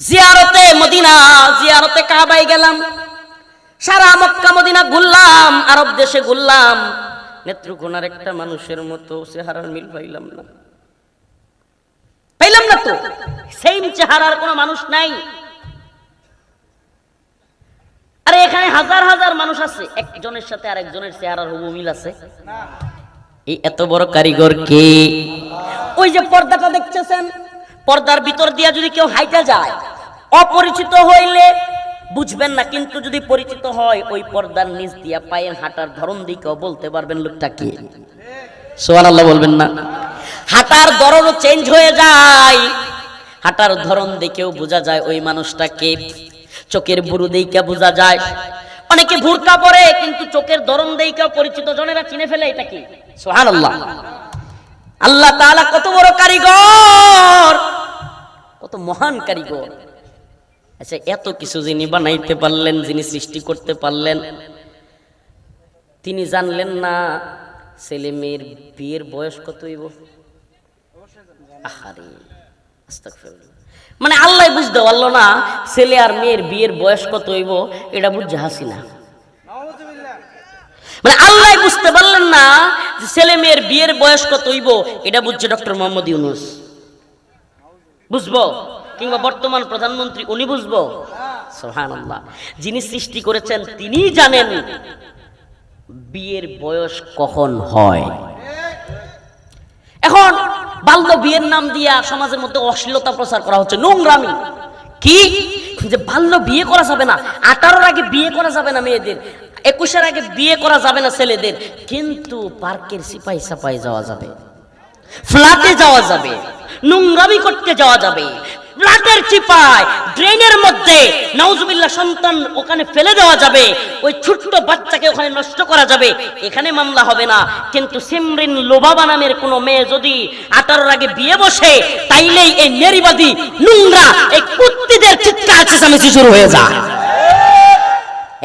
জিয়ারতে মদিনা, জিয়ারতে কাবায় গেলাম, সারা মক্কা মদিনা ঘুরলাম, আরব দেশে ঘুরলাম, নেত্রকোনার একটা মানুষের মতো চেহারার মিল পাইলাম না। পাইলাম না তো, সেম চেহারার কোনো মানুষ নাই। আরে এখানে হাজার হাজার মানুষ আছে, একজনের সাথে আরেকজনের চেহারার হুবহু মিল আছে? এই এত বড় কারিগর কে? ওই যে পর্দাটা দেখতেছেন, পর্দার ভিতর দিয়া যদি কেউ হাইটা যায়, অপরিচিত হইলে বুঝবেন না, কিন্তু যদি পরিচিত হয় ওই পর্দার নিচ দিয়া পায়ের হাঁটার ধরন দিকেও বলতে পারবেন লোকটা কে। সুবহানাল্লাহ বলবেন না? হাঁটার ধরনও চেঞ্জ হয়ে যায়, হাঁটার ধরন দেখেও বোঝা যায় ওই মানুষটা কে। চোখের বুরু দেইকা বোঝা যায়। অনেকে বুরকা পরে কিন্তু চোখের ধরন দেইকা পরিচিত জনেরা চিনে ফেলে এটা কি। সুবহানাল্লাহ। আল্লাহ তাআলা কত বড় কারিগর, কত মহান কারিগর। আচ্ছা, এত কিছু যিনি বানাইতে পারলেন, যিনি সৃষ্টি করতে পারলেন, তিনি জানলেন না ছেলে মেয়ের বিয়ের বয়স কত হইব? আহারে আস্তাগফিরুল্লাহ। মানে আল্লাহ বুঝতে পারলো না ছেলে আর মেয়ের বিয়ের বয়স কত হইব, এটা বুঝছে হাসিনা। মানে আল্লাহ বুঝতে পারলেন না যে ছেলে মেয়ের বিয়ের বয়স কত হইব, এটা বুঝছে ডক্টর মোহাম্মদ ইউনূস। বুঝবো? কিংবা বর্তমান প্রধানমন্ত্রী উনি বুঝবো? সুবহানাল্লাহ। যিনি সৃষ্টি করেছেন তিনি জানেন বিয়ের বয়স কখন হয়। এখন বাল্য বিয়ের নাম দিয়া সমাজের মধ্যে অশ্লীলতা প্রচার করা হচ্ছে, নোংরামি। কি যে বাল্য বিয়ে করা যাবে না, 18-র আগে বিয়ে করা যাবে না মেয়েদের, 21-এর আগে বিয়ে করা যাবে না ছেলেদের, কিন্তু পার্কের সিপাই সাপাই যাওয়া যাবে, ফ্ল্যাটে যাওয়া যাবে, নোংরামি করতে যাওয়া যাবে, ফ্ল্যাটের চিপায় ড্রেনের মধ্যে নাউজুবিল্লাহ সন্তান ওখানে ফেলে দেওয়া যাবে, ওই ছোট্ট বাচ্চাকে ওখানে নষ্ট করা যাবে, এখানে মামলা হবে না। কিন্তু সিমরিন লোবাবা নামের কোন মেয়ে যদি 18-র আগে বিয়ে বসে, তাইলেই এই নারীবাদী নোংরা এই কুত্তিদের চিৎকার চেঁচামেচি শুরু হয়ে যায়।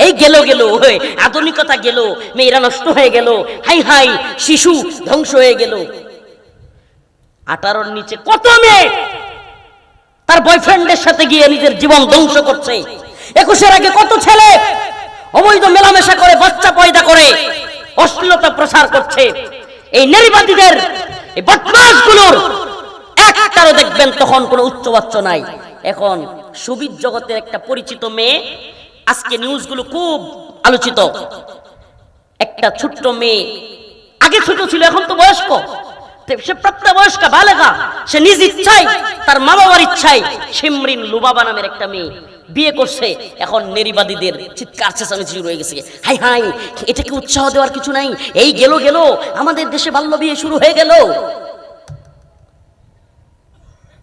এই গেল গেল হয়ে আধুনিকতা গেল, মেয়েরা নষ্ট হয়ে গেল, হাই হাই শিশু ধ্বংস হয়ে গেল। 18-র নিচে কত মেয়ে তার বয়ফ্রেন্ডের সাথে গিয়ে নিজের জীবন ধ্বংস করছে। 21-এর আগে কত ছেলে অবৈধ মেলামেশা করে বাচ্চা পয়দা করে অশ্লীলতা প্রচার করছে। এই নারীবাদীদের, এই বদমাশগুলোর একটারও দেখবেন তখন কোনো উচ্চবাচ্য নাই। এখন সুবিদ জগতের একটা পরিচিত মেয়ে, আজকে নিউজগুলো খুব আলোচিত, একটা ছোট্ট মেয়ে, আগে ছোট ছিল এখন তো বয়স্ক, সে প্রাপ্তবয়স্কা বালেগা, সে নিজ ইচ্ছায় তার মা বাবার ইচ্ছায় সিমরিন লুবাবা নামের একটা মেয়ে বিয়ে করছে। এখন নারীবাদীদের চিৎকার চেঁচামেচি শুরু হয়ে গেছে, হাই হাই এটাকে উৎসাহ দেওয়ার কিছু নাই, এই গেল গেল আমাদের দেশে বাল্য বিয়ে শুরু হয়ে গেল।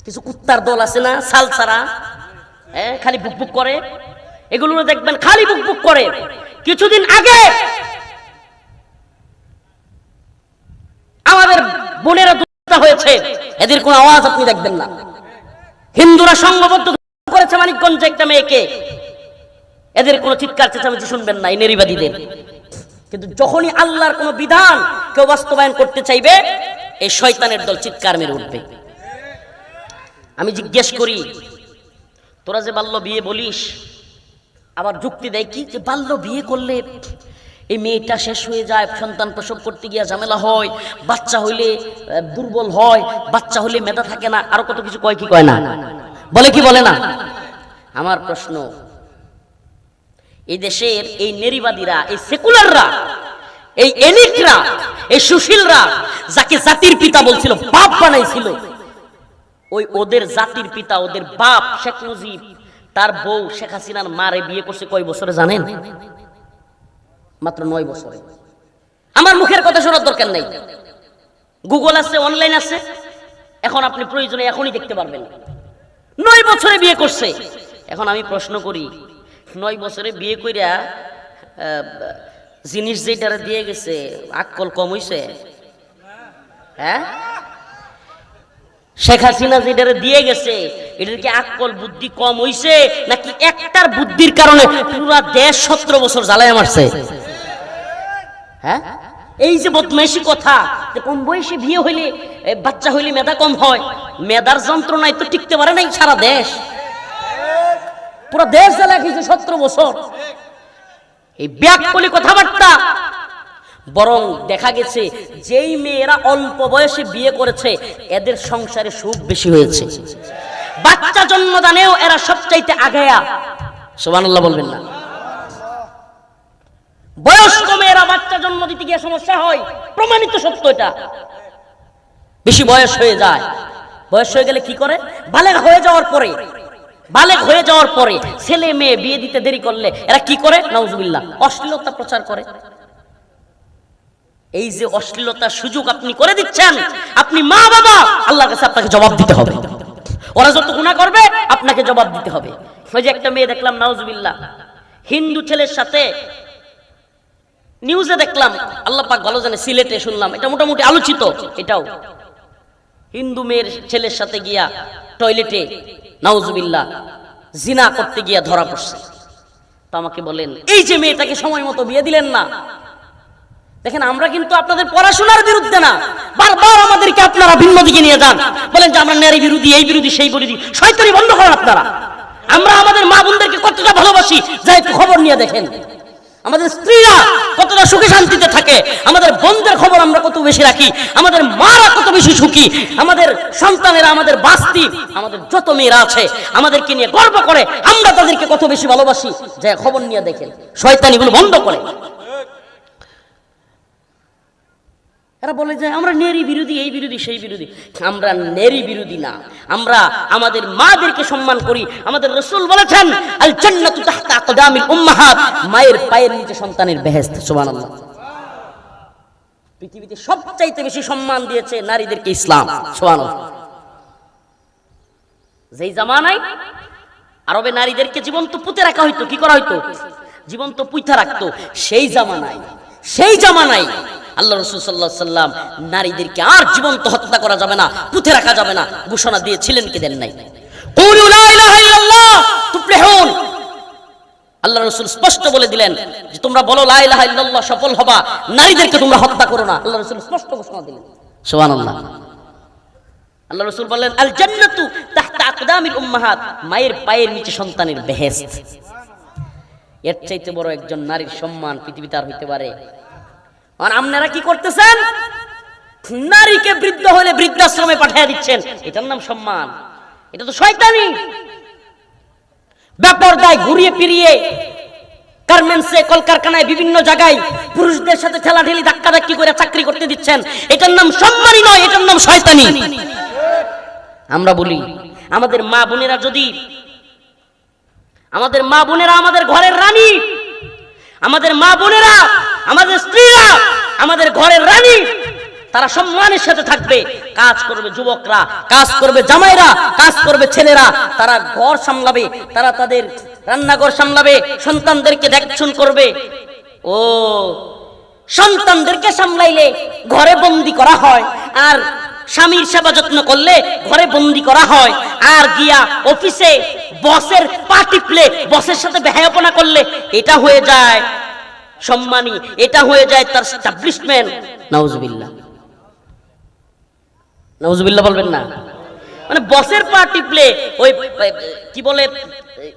কিছু কুত্তার দল আছে না সালসারা, খালি বুকবুক করে, এগুলো দেখবেন খালি বুকবুক করে। কিছুদিন আগে আমাদের বোনেরা দুর্ঘটনা হয়েছে, এদের কোনো আওয়াজ আপনি দেখবেন না। হিন্দুরা সংঘবদ্ধ করেছে মানিকগঞ্জে একটা মেয়েকে, এদের কোনো চিৎকার চেঁচামেচি শুনবেন না এই নারীবাদীদের। কিন্তু যখনই আল্লাহর কোনো বিধান কেউ বাস্তবায়ন করতে চাইবে, এই শয়তানের দল চিৎকার মেরে উঠবে। আমি জিজ্ঞেস করি, তোরা যে বাল্য বিয়ে বলিস, আবার যুক্তি দেয় কি যে বাল্য বিয়ে করলে এই মেয়েটা শেষ হয়ে যায়, সন্তান প্রসব করতে গিয়ে ঝামেলা হয়, বাচ্চা হইলে দুর্বল হয়, বাচ্চা হলে মেধা থাকে না, আরো কত কিছু কয় কি কয় না, বলে কি বলে না? আমার প্রশ্ন, এই দেশের এই নেরিবাদীরা, এই সেকুলাররা, এই এলিটরা, এই সুশীলরা যাকে জাতির পিতা বলছিল, বাপ বানাইছিল, ওই ওদের জাতির পিতা, ওদের বাপ শেখ মুজিব, তার বউ শেখ হাসিনার মারে বিয়ে করছে কয় বছরে জানেন? মাত্র 9 বছরে। আমার মুখের কথা শোনার দরকার নেই, গুগল আছে, অনলাইন আছে, এখন আপনি প্রয়োজনে এখনই দেখতে পারবেন। 9 বছরে বিয়ে করছে। এখন আমি প্রশ্ন করি, 9 বছরে বিয়ে কইরা জিনিস যেটারে দিয়ে গেছে, আক্কল কম হইছে? হ্যাঁ, শেখ হাসিনা যেটারে দিয়ে গেছে, এটার কি আক্কল বুদ্ধি কম হইছে, নাকি একটার বুদ্ধির কারণে পুরা দেশ 17 বছর জ্বালায় মারছে? হ্যাঁ, এই যে বদমাইশি কথা, যে কম বয়সে বিয়ে হইলে, বাচ্চা হইলে মেধা কম হয়, মেধার যন্ত্রণায় তো টিকতে পারে নাই সারা দেশ, পুরো দেশ জ্বালায় খেয়েছে 17 বছর। এই ব্যাককলি কথাবার্তা। বরং দেখা গেছে যেই মেয়েরা অল্প বয়সে বিয়ে করেছে, এদের সংসারে সুখ বেশি হয়েছে, বাচ্চা জন্মদানেও এরা সবচাইতে আগায়া। সুবহানাল্লাহ বলবেন না? বয়স্ক মেয়েরা বাচ্চা জন্ম দিতে গিয়ে সমস্যা হয়, প্রমাণিত সত্য এটা। বেশি বয়স হয়ে যায়, বয়স হয়ে গেলে কি করে? বালেগ হয়ে যাওয়ার পরে ছেলে মেয়ে বিয়ে দিতে দেরি করলে এরা কি করে? নাউজুবিল্লাহ, অশ্লীলতা প্রচার করে। এই যে অশ্লীলতা সুযোগ আপনি করে দিচ্ছেন, আপনি মা বাবা, আল্লাহর কাছে আপনাকে জবাব দিতে হবে। ওরা যত গুনাহ করবে আপনাকে জবাব দিতে হবে। ওই যে একটা মেয়ে দেখলাম, নাউজুবিল্লাহ, হিন্দু ছেলের সাথে, নিউজে দেখলাম, আল্লাহ পাক ভালো জানে, সিলেটে শুনলাম, এটা মোটামুটি আলোচিত, এটাও হিন্দু মেয়ের ছেলের সাথে গিয়া টয়লেটে নাউজুবিল্লাহ জিনা করতে গিয়া ধরা পড়ছে। তো আমাকে বলেন, এই যে মেয়েটাকে সময় মতো বিয়ে দিলেন না। দেখেন, আমরা কিন্তু আপনাদের পড়াশোনার বিরুদ্ধে না, বারবার আমাদেরকে আপনারা ভিন্ন দিকে নিয়ে যান, বলেন যে আমরা নারী বিরোধী, এই বিরোধী, সেই বিরোধী। শয়তানি বন্ধ করেন আপনারা। আমরা আমাদের মা বোনদেরকে কতটা ভালোবাসি, যা একটু খবর নিয়ে দেখেন। আমাদের স্ত্রীরা কতটা সুখে শান্তিতে থাকে, আমাদের বোনদের খবর আমরা কত বেশি রাখি, আমাদের মারা কত বেশি সুখী, আমাদের সন্তানেরা, আমাদের বাস্তি, আমাদের যত মেয়েরা আছে আমাদেরকে নিয়ে গর্ব করে, আমরা তাদেরকে কত বেশি ভালোবাসি, যা খবর নিয়ে দেখেন। শয়তানিগুলো বন্ধ করে। এরা বলে যে আমরা নারী বিরোধী, এই বিরোধী, সেই বিরোধী। আমরা নারী বিরোধী না, আমরা আমাদের মাদেরকে সম্মান করি। আমাদের রাসূল বলেছেন, আল জান্নাতু তাহতা আকদামিল উম্মাহাত, মায়ের পায়ের নিচে সন্তানের বেহেশত। সুবহানাল্লাহ। পৃথিবীতে সবচাইতে বেশি সম্মান দিয়েছে নারীদেরকে ইসলাম। সুবহানাল্লাহ। যেই জামানায় আরবে নারীদেরকে জীবন্ত পুঁতে রাখা হইতো, কি করা হইতো? জীবন্ত পুঁতে রাখতো। সেই জামানায় আল্লাহ রাসূল সাল্লাল্লাহু আলাইহি সাল্লাম নারীদেরকে আর জীবন্ত হত্যা করা যাবে না, পুঁতে রাখা যাবে না ঘোষণা দিয়েছিলেন কি দেন নাই? কুলু লা ইলাহা ইল্লাল্লাহ তুফলিহুন। আল্লাহ রাসূল স্পষ্ট বলে দিলেন যে তোমরা বলো লা ইলাহা ইল্লাল্লাহ, সফল হবা, নারীদেরকে তোমরা হত্যা করো না। আল্লাহ রাসূল স্পষ্ট ঘোষণা দিলেন। সুবহানাল্লাহ। আল্লাহ রাসূল বললেন, আল জান্নাতু তাহতা আকদামিল উম্মাহাত, মায়ের পায়ের নিচে সন্তানের বেহেশত। এর চাইতে বড় একজন নারীর সম্মান পৃথিবীতে আর হইতে পারে? আর আপনারা কি করতেছেন? নারীকে বৃদ্ধ হলে বৃদ্ধাশ্রমে পাঠিয়ে দিচ্ছেন, এটার নাম সম্মান? এটা তো শয়তানি। বেপরদায় ঘুরিয়ে ফিরিয়ে গার্মেন্টসে, কলকারখানায়, বিভিন্ন জায়গায় পুরুষদের সাথে ঠেলাঠেলি, ধাক্কাধাক্কি করে চাকরি করতে দিচ্ছেন, এটার নাম সম্মানই নয়, এটার নাম শয়তানি। আমরা বলি, আমাদের মা বোনেরা আমাদের ঘরের রানী, আমাদের মা বোনেরা, আমাদের স্ত্রীরা আমাদের ঘরের রানী, তারা সম্মানের সাথে থাকবে। কাজ করবে যুবকরা, কাজ করবে জামাইরা, কাজ করবে ছেলেরা, তারা ঘর সামলাবে, তারা তাদের রান্নাঘর সামলাবে, সন্তানদেরকে দেখশন করবে। ও সন্তানদেরকে সামলাইলে ঘরে বন্দি করা হয়, আর স্বামীর সেবা যত্ন করলে ঘরে বন্দি করা হয়, আর গিয়া অফিসে বসের পা টিপলে, বসের সাথে বেহায়াপনা করলে এটা হয়ে যায় সম্মানী, এটা হয়ে যায় তার এস্টাবলিশমেন্ট। নাউজুবিল্লাহ, নাউজুবিল্লাহ বলবেন না। মানে বসের পা টিপলে, ওই কি বলে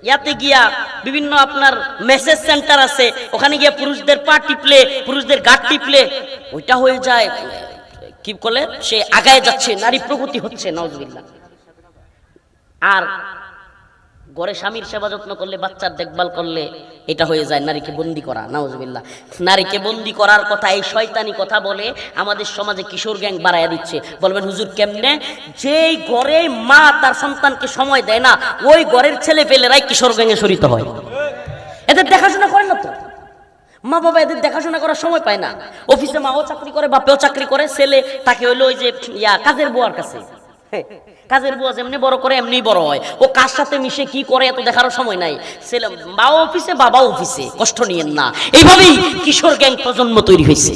ইয়াতে গিয়া বিভিন্ন আপনার মেসেজ সেন্টার আছে, ওখানে গিয়া পুরুষদের পা টিপলে, পুরুষদের গাঁট টিপলে ওইটা হয়ে যায় কি বলে সে আগায় যাচ্ছে, নারী প্রগতি হচ্ছে। নাউজুবিল্লাহ। আর ঘরে স্বামীর সেবা যত্ন করলে, বাচ্চার দেখভাল করলে এটা হয়ে যায় নারীকে বন্দি করা। নাউজুবিল্লাহ। নারীকে বন্দি করার কথা এই শয়তানি কথা বলে আমাদের সমাজে কিশোর গ্যাং বাড়াইয়া দিচ্ছে। বলবেন হুজুর কেমনে? যেই ঘরে মা তার সন্তানকে সময় দেয় না, ওই ঘরের ছেলে পেলেরাই কিশোর গ্যাংয়ে শরিত হয়। এদের দেখাশোনা করে না তো, মা বাবা এদের দেখাশোনা করার সময় পায় না। অফিসে মাও চাকরি করে, বাপেও চাকরি করে, ছেলে তাকে হইলো ওই যে কাজের বুয়ার কাছে। কাজের বুয়া যেমনি বড় করে এমনি বড় হয়। ও কার সাথে মিশে কি করে এত দেখার সময় নাই। ছেলে মাও অফিসে, বাবাও অফিসে, কষ্ট নিয়েন না। এইভাবেই কিশোর গ্যাং প্রজন্ম তৈরি হয়েছে।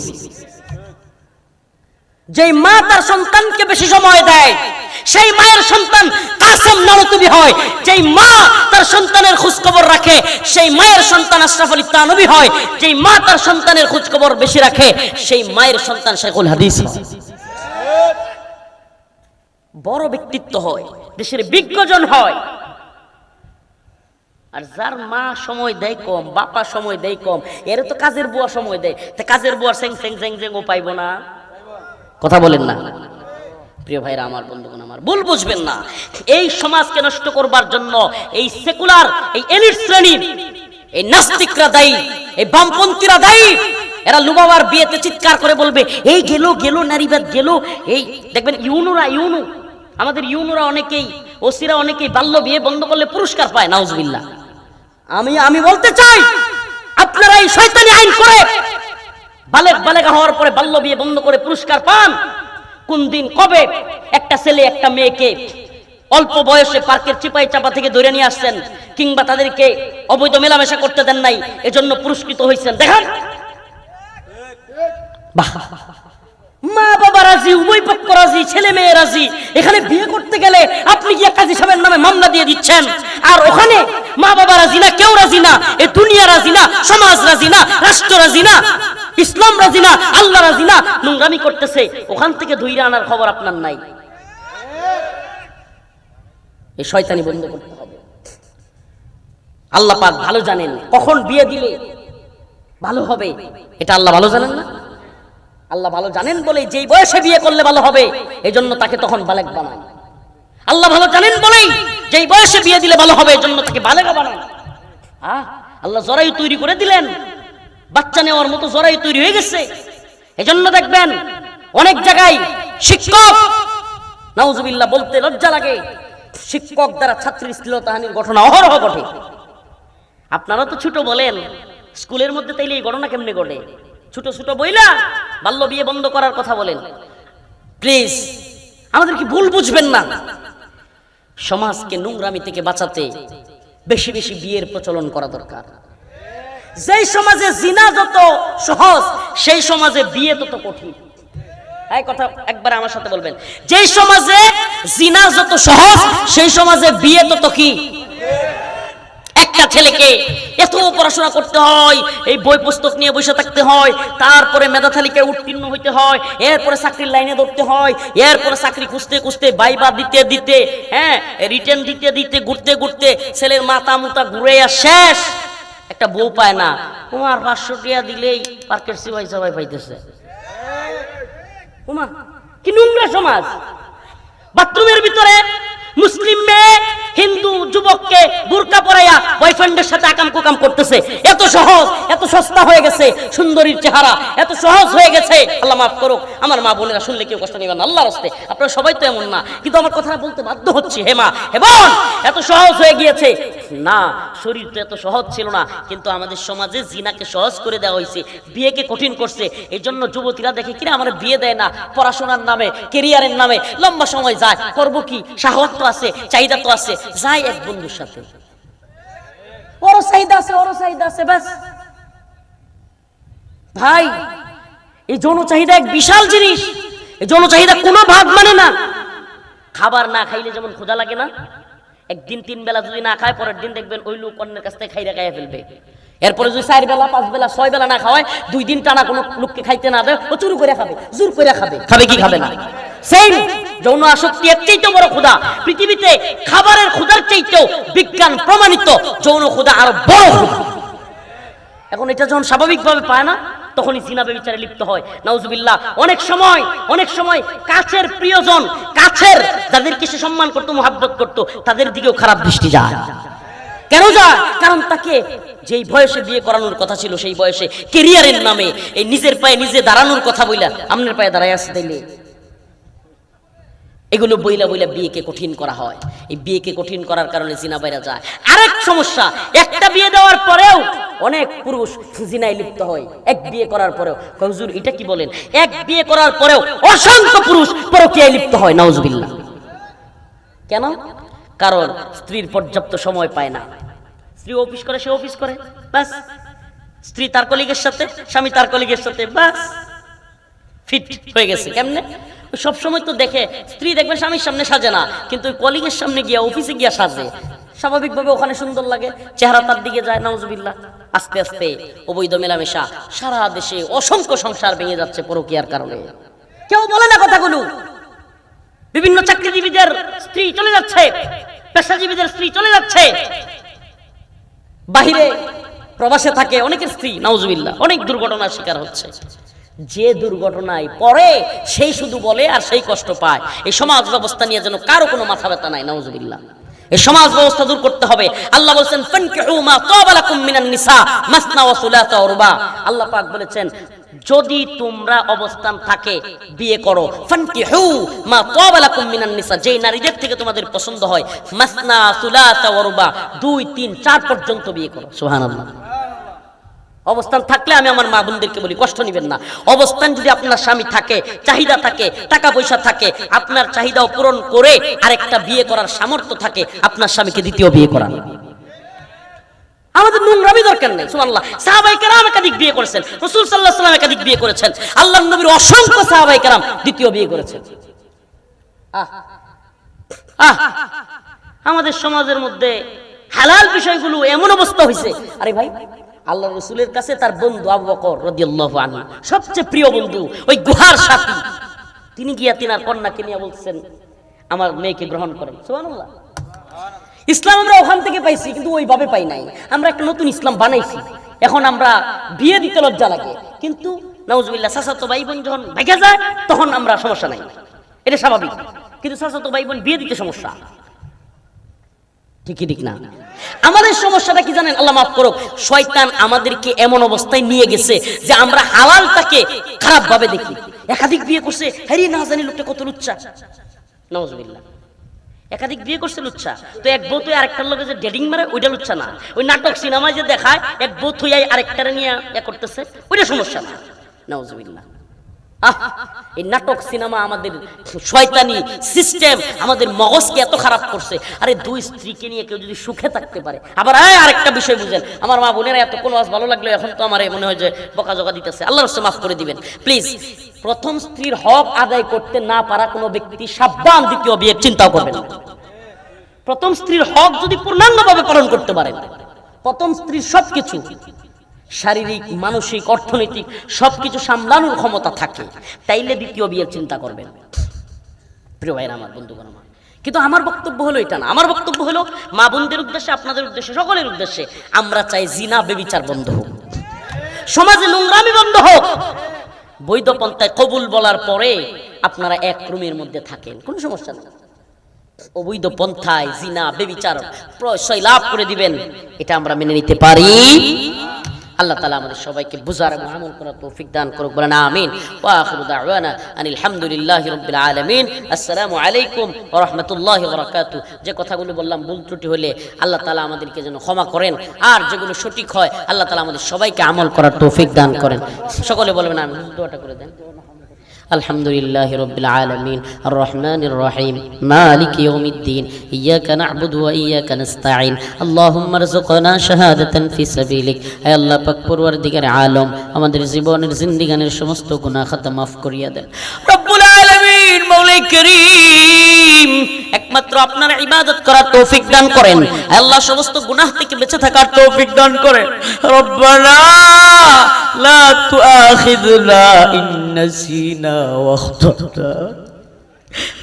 যেই মা তার সন্তানকে বেশি সময় দেয়, সেই মায়ের সন্তান কাসেম নানতুবি হয়। যেই মা তার সন্তানের খোঁজ খবর রাখে, সেই মায়ের সন্তান আশরাফ আলী থানভী হয়। যেই মা তার সন্তানের খোঁজ খবর বেশি রাখে, সেই মায়ের সন্তান শাইখুল হাদিস হয়। বড় ব্যক্তিত্ব হয়, দেশের বিজ্ঞজন হয়। আর যার মা সময় দেয় কম, বাবা সময় দেয় কম, এর তো কাজের বুয়া সময় দেয়। তা কাজের বুয়া সেং সেং সেং সেং ও পাইব না। কথা বলেন না প্রিয় ভাইরা আমার, বন্ধুগণ আমার, ভুল বুঝবেন না। এই সমাজকে নষ্ট করবার জন্য এই সেকুলার, এই এলিট শ্রেণীর, এই নাস্তিকরা দায়ী, এই বামপন্থীরা দায়ী। এরা লুবাবার বিয়েতে চিৎকার করে বলবে এই গেল গেল নারীবাদ গেল। এই দেখবেন ইউনু আমাদের ইউনুরা অনেকেই, ওসিরা অনেকেই বাল্য বিয়ে বন্ধ করলে পুরস্কার পায়। নাউজুবিল্লাহ। আমি বলতে চাই, আপনারা এই শয়তানি আইন করে বালেগা হওয়ার পরে বাল্য বিয়ে বন্ধ করে পুরস্কার পান। কোন দিন কবে একটা ছেলে একটা মেয়েকে অল্প বয়সে পার্কের চিপাই চাপা থেকে ধরে নিয়ে আসছেন, কিংবা তাদেরকে অবৈধ মেলামেশা করতে দেন নাই, এজন্য পুরস্কৃত হয়েছেন? দেখেন, বাহ, মা বাবা রাজি, উভয় পক্ষ রাজি, ছেলে মেয়ে রাজি। এখানে বিয়ে করতে গেলে আপনি গিয়ে কাজী সাহেবের নামে মামলা দিয়ে দিচ্ছেন, আর ওখানে মা বাবা রাজি না, কেউ রাজি না, এ দুনিয়া রাজি না, সমাজ রাজি না, রাষ্ট্র রাজি না, ইসলাম রাজি না, আল্লাহ রাজি না, নোংরামি করতেছে। ওখান থেকে ধুইরা আনার খবর আপনার নাই। এই শয়তানি বন্ধ করতে হবে। আল্লাহ পাক ভালো জানেন কখন বিয়ে দিলে ভালো হবে, এটা আল্লাহ ভালো জানেন না? আল্লাহ ভালো জানেন বলে যেই বয়সে বিয়ে করলে ভালো হবে, এই জন্য তাকে তখন বালেগ বানান। আল্লাহ ভালো জানেন বলেই যেই বয়সে বিয়ে দিলে ভালো হবে, এই জন্য তাকে বালেগা বানান। আল্লাহ জরায়ু তৈরি করে দিলেন, বাচ্চা নেওয়ার মতো জরায়ু তৈরি হয়ে গেছে। এজন্য দেখবেন অনেক জায়গায় শিক্ষক, নাউজুবিল্লাহ বলতে লজ্জা লাগে, শিক্ষক দ্বারা ছাত্রীর শ্লীলতাহানির ঘটনা অহরহ ঘটে। আপনারা তো ছোট বলেন, স্কুলের মধ্যে তাইলে এই ঘটনা কেমনে ঘটে? ছোট ছোট বইলা বাল্য বিয়ে বন্ধ করার কথা বলেন। প্লিজ আমাদের কি ভুল বুঝবেন না। সমাজকে নোংরামি থেকে বাঁচাতে বেশি বেশি বিয়ের প্রচলন করা দরকার। যেই সমাজে জিনা যত সহজ, সেই সমাজে বিয়ে তত কঠিন। এই কথা একবার আমার সাথে বলবেন। যেই সমাজে জিনা যত সহজ, সেই সমাজে বিয়ে তত কি? একটা ছেলেকে এত পড়াশোনা করতে হয়, এই বই পুস্তক নিয়ে বসে থাকতে হয়, তারপরে মেধা তালিকায় উত্তীর্ণ হইতে হয়, এরপরে চাকরির লাইনে ধরতে হয়, এরপরে চাকরি খুঁজতে খুঁজতে, বাইবা দিতে দিতে, রিটেন দিতে দিতে, ঘুরতে ঘুরতে ছেলের মাথা মুতা ঘুরে শেষ, একটা বউ পায় না। তোমার 500 টাকা দিলেই পার্কের সিপাই সবাই পাইতেছে। কি নোংরা সমাজ! বাথরুমের ভিতরে মুসলিম মেয়ে হিন্দু যুবককে বুরকা পরাইয়া বয়ফ্রেন্ডের সাথে আকাম কুকাম করতেছে। এত সহজ, এত সস্তা হয়ে গেছে সুন্দরীর চেহারা, এত সহজ হয়ে গেছে। আল্লাহ মাফ করুক, আমার মা বোনেরা শুনলে কেউ কষ্ট নেবেন আল্লাহর রাস্তে। আপনারা সবাই তো এমন না, কিন্তু আমার কথা বলতে বাধ্য হচ্ছি। হে মা, হে বোন, এত সহজ হয়ে গিয়েছে না। শরীর তো এত সহজ ছিল না, কিন্তু আমাদের সমাজে জিনাকে সহজ করে দেওয়া হয়েছে, বিয়েকে কঠিন করছে। এই জন্য যুবতীরা দেখে কিনা আমার বিয়ে দেয় না, পড়াশোনার নামে, কেরিয়ারের নামে লম্বা সময় যায়। করবো কি? শাহওয়াত তো আছে, চাহিদা তো আছে, যাই এক বন্ধুর সাথে, ওর চাহিদা আছে, ওর চাহিদা আছে, ব্যাস। ভাই, এই যৌন চাহিদা এক বিশাল জিনিস। এই যৌন চাহিদা কোনো ভাগ মানে না। খাবার না খাইলে যেমন ক্ষুধা লাগে না, একদিন 3 বেলা যদি না খায়, পরের দিন দেখবেন ওই লোক অন্যের কাছ থেকে খাইয়া ফেলবে। এরপরে যদি 4 বেলা 5 বেলা 6 বেলা না খাওয়ায় 2 দিন টানা কোনো লোককে খাইতে না দেয়, ও চুরি করে খাবে, জোর করে খাবে, খাবে কি খাবে না? সেম যৌন আসক্তি এর চাইতে বড় ক্ষুধা পৃথিবীতে, খাবারের ক্ষুধার চাইতেও বিজ্ঞান প্রমাণিত যৌন ক্ষুধা আরো বড় ক্ষুধা। এখন এটা যখন স্বাভাবিকভাবে পায় না, তখনই জিনা ব্যভিচারে লিপ্ত হয়, নাউজুবিল্লাহ। অনেক সময় কাছের প্রিয়জন, কাছের যাদেরকে সে সম্মান করতো, মুহাব্বত করতো, তাদের দিকেও খারাপ দৃষ্টি যায়। কেন যায়? কারণ তাকে যেই বয়সে বিয়ে করানোর কথা ছিল, সেই বয়সে ক্যারিয়ারের নামে এই নিজের পায়ে নিজে দাঁড়ানোর কথা বইলা আমনের পায়ে দাঁড়ায় আসতে দিলে এগুলো বইলা বিয়েকে কঠিন করা হয়। এই বিয়েকে কঠিন করার কারণে জিনা বাইরা যায়। আরেক সমস্যা, একটা বিয়ে দেওয়ার পরেও অনেক পুরুষ জিনায় লিপ্ত হয়। এক বিয়ে করার পরেও, হুজুর এটা কি বলেন? এক বিয়ে করার পরেও অসংখ্য পুরুষ পরকীয়ায় লিপ্ত হয়, নাউজুবিল্লাহ। কেন? কারণ স্ত্রীর পর্যাপ্ত সময় পায় না। স্ত্রী অফিস করে, সে অফিস করে, বাস। স্ত্রী তার কলিগের সাথে, স্বামী তার কলিগের সাথে, বাস ফিট হয়ে গেছে। কেমনে? সব সময় তো দেখে স্ত্রী দেখবে স্বামীর সামনে সাজে না, কিন্তু ওই কলিগের সামনে গিয়া, অফিসে গিয়া সাজে। স্বাভাবিকভাবে ওখানে সুন্দর লাগে, চেহারা তার দিকে যায়, নাউজুবিল্লাহ। আস্তে আস্তে অবৈধ মেলামেশা, সারা দেশে অসংখ্য সংসার ভেঙে যাচ্ছে পরকীয়ার কারণে। কেউ বলে না কথাগুলো। বিভিন্ন চাকরিজীবীদের স্ত্রী চলে যাচ্ছে, পেশাজীবীদের স্ত্রী চলে যাচ্ছে, বাহিরে প্রবাসে থাকে অনেকের স্ত্রী, নাউজুবিল্লাহ, অনেক দুর্ঘটনার শিকার হচ্ছে। যে দুর্ঘটনায় পড়ে সেই শুধু বলে আর সেই কষ্ট পায়। এই সমাজ ব্যবস্থা নিয়ে যেন কারো কোনো মাথা ব্যথা নাই, নাউজুবিল্লাহ। এই সমাজ ব্যবস্থা দূর করতে হবে। আল্লাহ বলেছেন, ফানকিহু মা তাবা লাকুম মিনান নিসা মাসনা ওয়া সুলাসা ওয়া রুবা। আল্লাহ পাক বলেছেন, যদি তোমরা অবস্থান থাকে বিয়ে করো। ফানকিহু মা তাবা লাকুম মিনান নিসা, যেই নারীদের থেকে তোমাদের পছন্দ হয়, মাসনা সুলাসা ওয়া রুবা, 2, 3, 4 পর্যন্ত বিয়ে করো। সুবহানাল্লাহ। অবস্থান থাকলে আমি আমার মা বোনদেরকে বলি, কষ্ট নেবেন না। অবস্থান যদি আপনার স্বামী থাকে, চাহিদা থাকে, টাকা পয়সা থাকে, আপনার চাহিদাও পূরণ করে আরেকটা বিয়ে করার সামর্থ্য থাকে, আপনার স্বামীকে দ্বিতীয় বিয়ে করান। আমাদের নোংরামি দরকার নেই। সুবহানাল্লাহ। সাহাবায়ে কেরাম একাধিক বিয়ে করেছেন, রাসূল সাল্লাল্লাহু আলাইহি ওয়াসাল্লাম একাধিক বিয়ে করেছেন, আল্লাহর নবীর অসংখ্য সাহাবায়ে কেরাম দ্বিতীয় বিয়ে করেছেন। আমাদের সমাজের মধ্যে হালাল বিষয়গুলো এমন অবস্থা হয়েছে, আরে ভাই, আল্লাহ রাসূলের কাছে তার বন্ধু আবু বকর রাদিয়াল্লাহু আনহু, সবচেয়ে প্রিয় বন্ধু, ওই গুহার সাথী, তিনি গিয়া তিনার কন্যাকে নিয়ে বলছেন, আমার মেয়েকে গ্রহণ করেন। সুবহানাল্লাহ। ইসলাম আমরা ওখান থেকে পাইছি, কিন্তু ওইভাবে পাই নাই। আমরা একটা নতুন ইসলাম বানাইছি। এখন আমরা বিয়ে দিতে লজ্জা লাগে, কিন্তু নাউজুবিল্লাহ চাচাতো ভাই বোন যখন ভাইগা যায় তখন আমরা সমস্যা নাই, এটা স্বাভাবিক। কিন্তু চাচাতো ভাই বোন বিয়ে দিতে সমস্যা, ঠিক না? আমাদের সমস্যাটা কি জানেন? আল্লাহ মাফ করুক, শয়তান আমাদেরকে এমন অবস্থায় নিয়ে গেছে যে আমরা হালালটাকে খারাপ ভাবে দেখি। একাধিক বিয়ে করছে, হ্যাঁ না জানি লোকটা কত লুচ্চা, নাউজুবিল্লাহ। একাধিক বিয়ে করছে লুচ্চা, তো এক বউ তুই আরেকটার লোকে যে ডেটিং মারে, ওইটা লুচ্চা না। ওই নাটক সিনেমায় যে দেখায় এক বউ তুই আরেকটারে নিয়ে করতেছে, ওইটা সমস্যা না, নাউজুবিল্লাহ। এই নাটক সিনেমা আমাদের শয়তানি সিস্টেম আমাদের মগজকে এত খারাপ করছে। আরে 2 স্ত্রীকে নিয়ে কেউ যদি সুখে থাকতে পারে। আবার আরেকটা বিষয় বুঝেন, আমার মা বোনেরা এত কোনো আজ ভালো লাগলো, এখন তো আমার মনে হয় যে বকাঝকা দিতেছে, আল্লাহর রাস্তায় মাফ করে দিবেন প্লিজ। প্রথম স্ত্রীর হক আদায় করতে না পারা কোনো ব্যক্তি সাবধান, দ্বিতীয় বিয়ের চিন্তাও করবেন না। প্রথম স্ত্রীর হক যদি পূর্ণাঙ্গভাবে পালন করতে পারেন, প্রথম স্ত্রীর সবকিছু শারীরিক, মানসিক, অর্থনৈতিক সবকিছু সামলানোর ক্ষমতা থাকে, তাইলে দ্বিতীয় বিয়ের চিন্তা করবেন। প্রিয় ভাইরা আমার, বন্ধুগণ আমার, কিন্তু আমার বক্তব্য হলো এটা না। আমার বক্তব্য হলো মা বোনদের উদ্দেশ্যে, আপনাদের উদ্দেশ্যে, সকলের উদ্দেশ্যে, আমরা চাই জিনা ব্যভিচার বন্ধ হোক, সমাজে নোংরামি বন্ধ হোক। বৈধ পন্থায় কবুল বলার পরে আপনারা এক রুমের মধ্যে থাকেন, কোনো সমস্যা নেই। অবৈধ পন্থায় জিনা ব্যভিচার প্রশ্রয় লাভ করে দিবেন, এটা আমরা মেনে নিতে পারি? আল্লাহ তাআলা আমাদের সবাইকে বুঝার এবং আমল করার তৌফিক দান করুক, বলেন আমিন। ওয়া আখিরু দাওয়ানা আনিল হামদুলিল্লাহি রাব্বিল আলামিন। আসসালামু আলাইকুম ওয়া রাহমাতুল্লাহি ওয়া বারাকাতুহু। যে কথাগুলো বললাম ভুল ত্রুটি হলে আল্লাহ তাআলা আমাদেরকে যেন ক্ষমা করেন, আর যেগুলো সঠিক হয় আল্লাহ তাআলা আমাদের সবাইকে আমল করার তৌফিক দান করেন। সকলে বলবেন আমিন। দোয়াটা করে দেন। আলহামদুলিল্লাহি রাব্বিল আলামিন আর রহমানির রহিম মালিকি ইয়াউমিদ্দিন ইয়্যাকা না'বুদু ওয়া ইয়্যাকা নাস্তাঈন আল্লাহুম্মা রযুকনা শাহাদাতান ফি সাবিলিক। হে আল্লাহ পাক, পরওয়ারদিগার আলম, আমাদের জীবনের জিন্দেগানের সমস্ত গুনাহ খাতা মাফ করিয়া দেন রব্বুল আলামিন। আলামিন মৌলাই করিম একমাত্র আপনার ইবাদত করার তৌফিক দান করেন। আল্লাহ সমস্ত গুনাহ থেকে বেঁচে থাকার তৌফিক দান করেন। রব্বানা লা তুআখিযনা ইন নাসিনা ওয়া আখতানা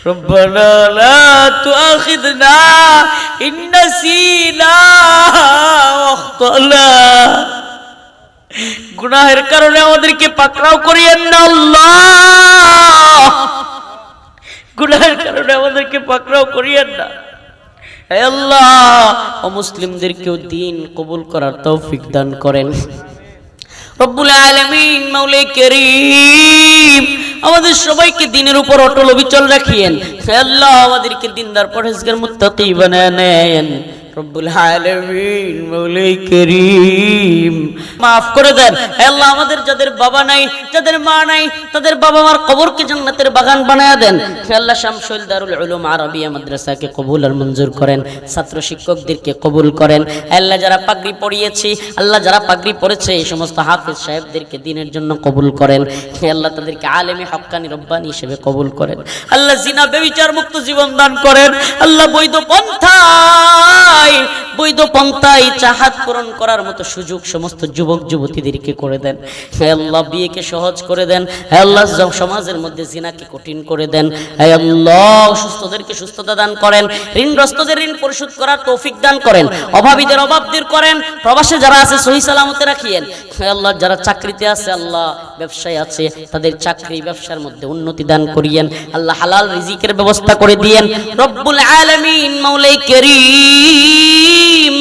রব্বানা লা তুআখিযনা ইন নাসিনা ওয়া আখতানা। গুনাহের কারণে আমাদেরকে পাকড়াও করিয়েন না আল্লাহ, গুনাহের কারণে আমাদেরকে পাকড়াও করিয়েন না। হে আল্লাহ, অমুসলিমদেরকেও দ্বীন কবুল করার তৌফিক দান করেন। রব্বুল আলামিন মাওলাই করিম আমাদের সবাইকে দ্বীনের উপর অটল অবিচল রাখিয়েন। হে আল্লাহ, আমাদেরকে দ্বীনদার পরহেজগার মুত্তাকি বানায় নেন। রব্বুল আলামিন মাওলাই করিম মাফ করে দেন। হে আল্লাহ, আমাদের যাদের বাবা নাই, যাদের মা নাই, তাদের বাবা মার কবরকে জান্নাতের বাগান বানায় দেন। হে আল্লাহ, শামসুল দারুল উলুম আরবিয়া মাদ্রাসাকে কবুল আর মঞ্জুর করেন, ছাত্র শিক্ষকদেরকে কবুল করেন। হে আল্লাহ, যারা পাগড়ি পরিয়েছি, আল্লাহ যারা পাগড়ি পরেছে এই সমস্ত হাফেজ সাহেবদেরকে দ্বীনের জন্য কবুল করেন। হে আল্লাহ, তাদেরকে আলেমে হক্কানি রব্বানি হিসেবে কবুল করেন। আল্লাহ, জিনা বেবিচার মুক্ত জীবন দান করেন। আল্লাহ, বৈধ পন্থায় চাহাত পূরণ করার মতো সুযোগ সমস্ত যুবক যুবতীদেরকে করে দেন। হে আল্লাহ, বিয়েকে সহজ করে দেন। হে আল্লাহ, সমাজের মধ্যে জিনাকে কঠিন করে দেন। হে আল্লাহ, অসুস্থদেরকে সুস্থতা দান করেন, ঋণগ্রস্তদের ঋণ পরিশোধ করার তৌফিক দান করেন, অভাবীদের অভাব দূর করেন, প্রবাসে যারা আছে সহি সালামতে রাখিয়েন। হে আল্লাহ, যারা চাকরিতে আছে, আল্লাহ ব্যবসায় আছে, তাদের চাকরি ব্যবসার মধ্যে উন্নতি দান করিয়েন। আল্লাহ, হালাল রিজিকের ব্যবস্থা করে দিয়েন। রব্বুল আলামিন মাওলাই করিম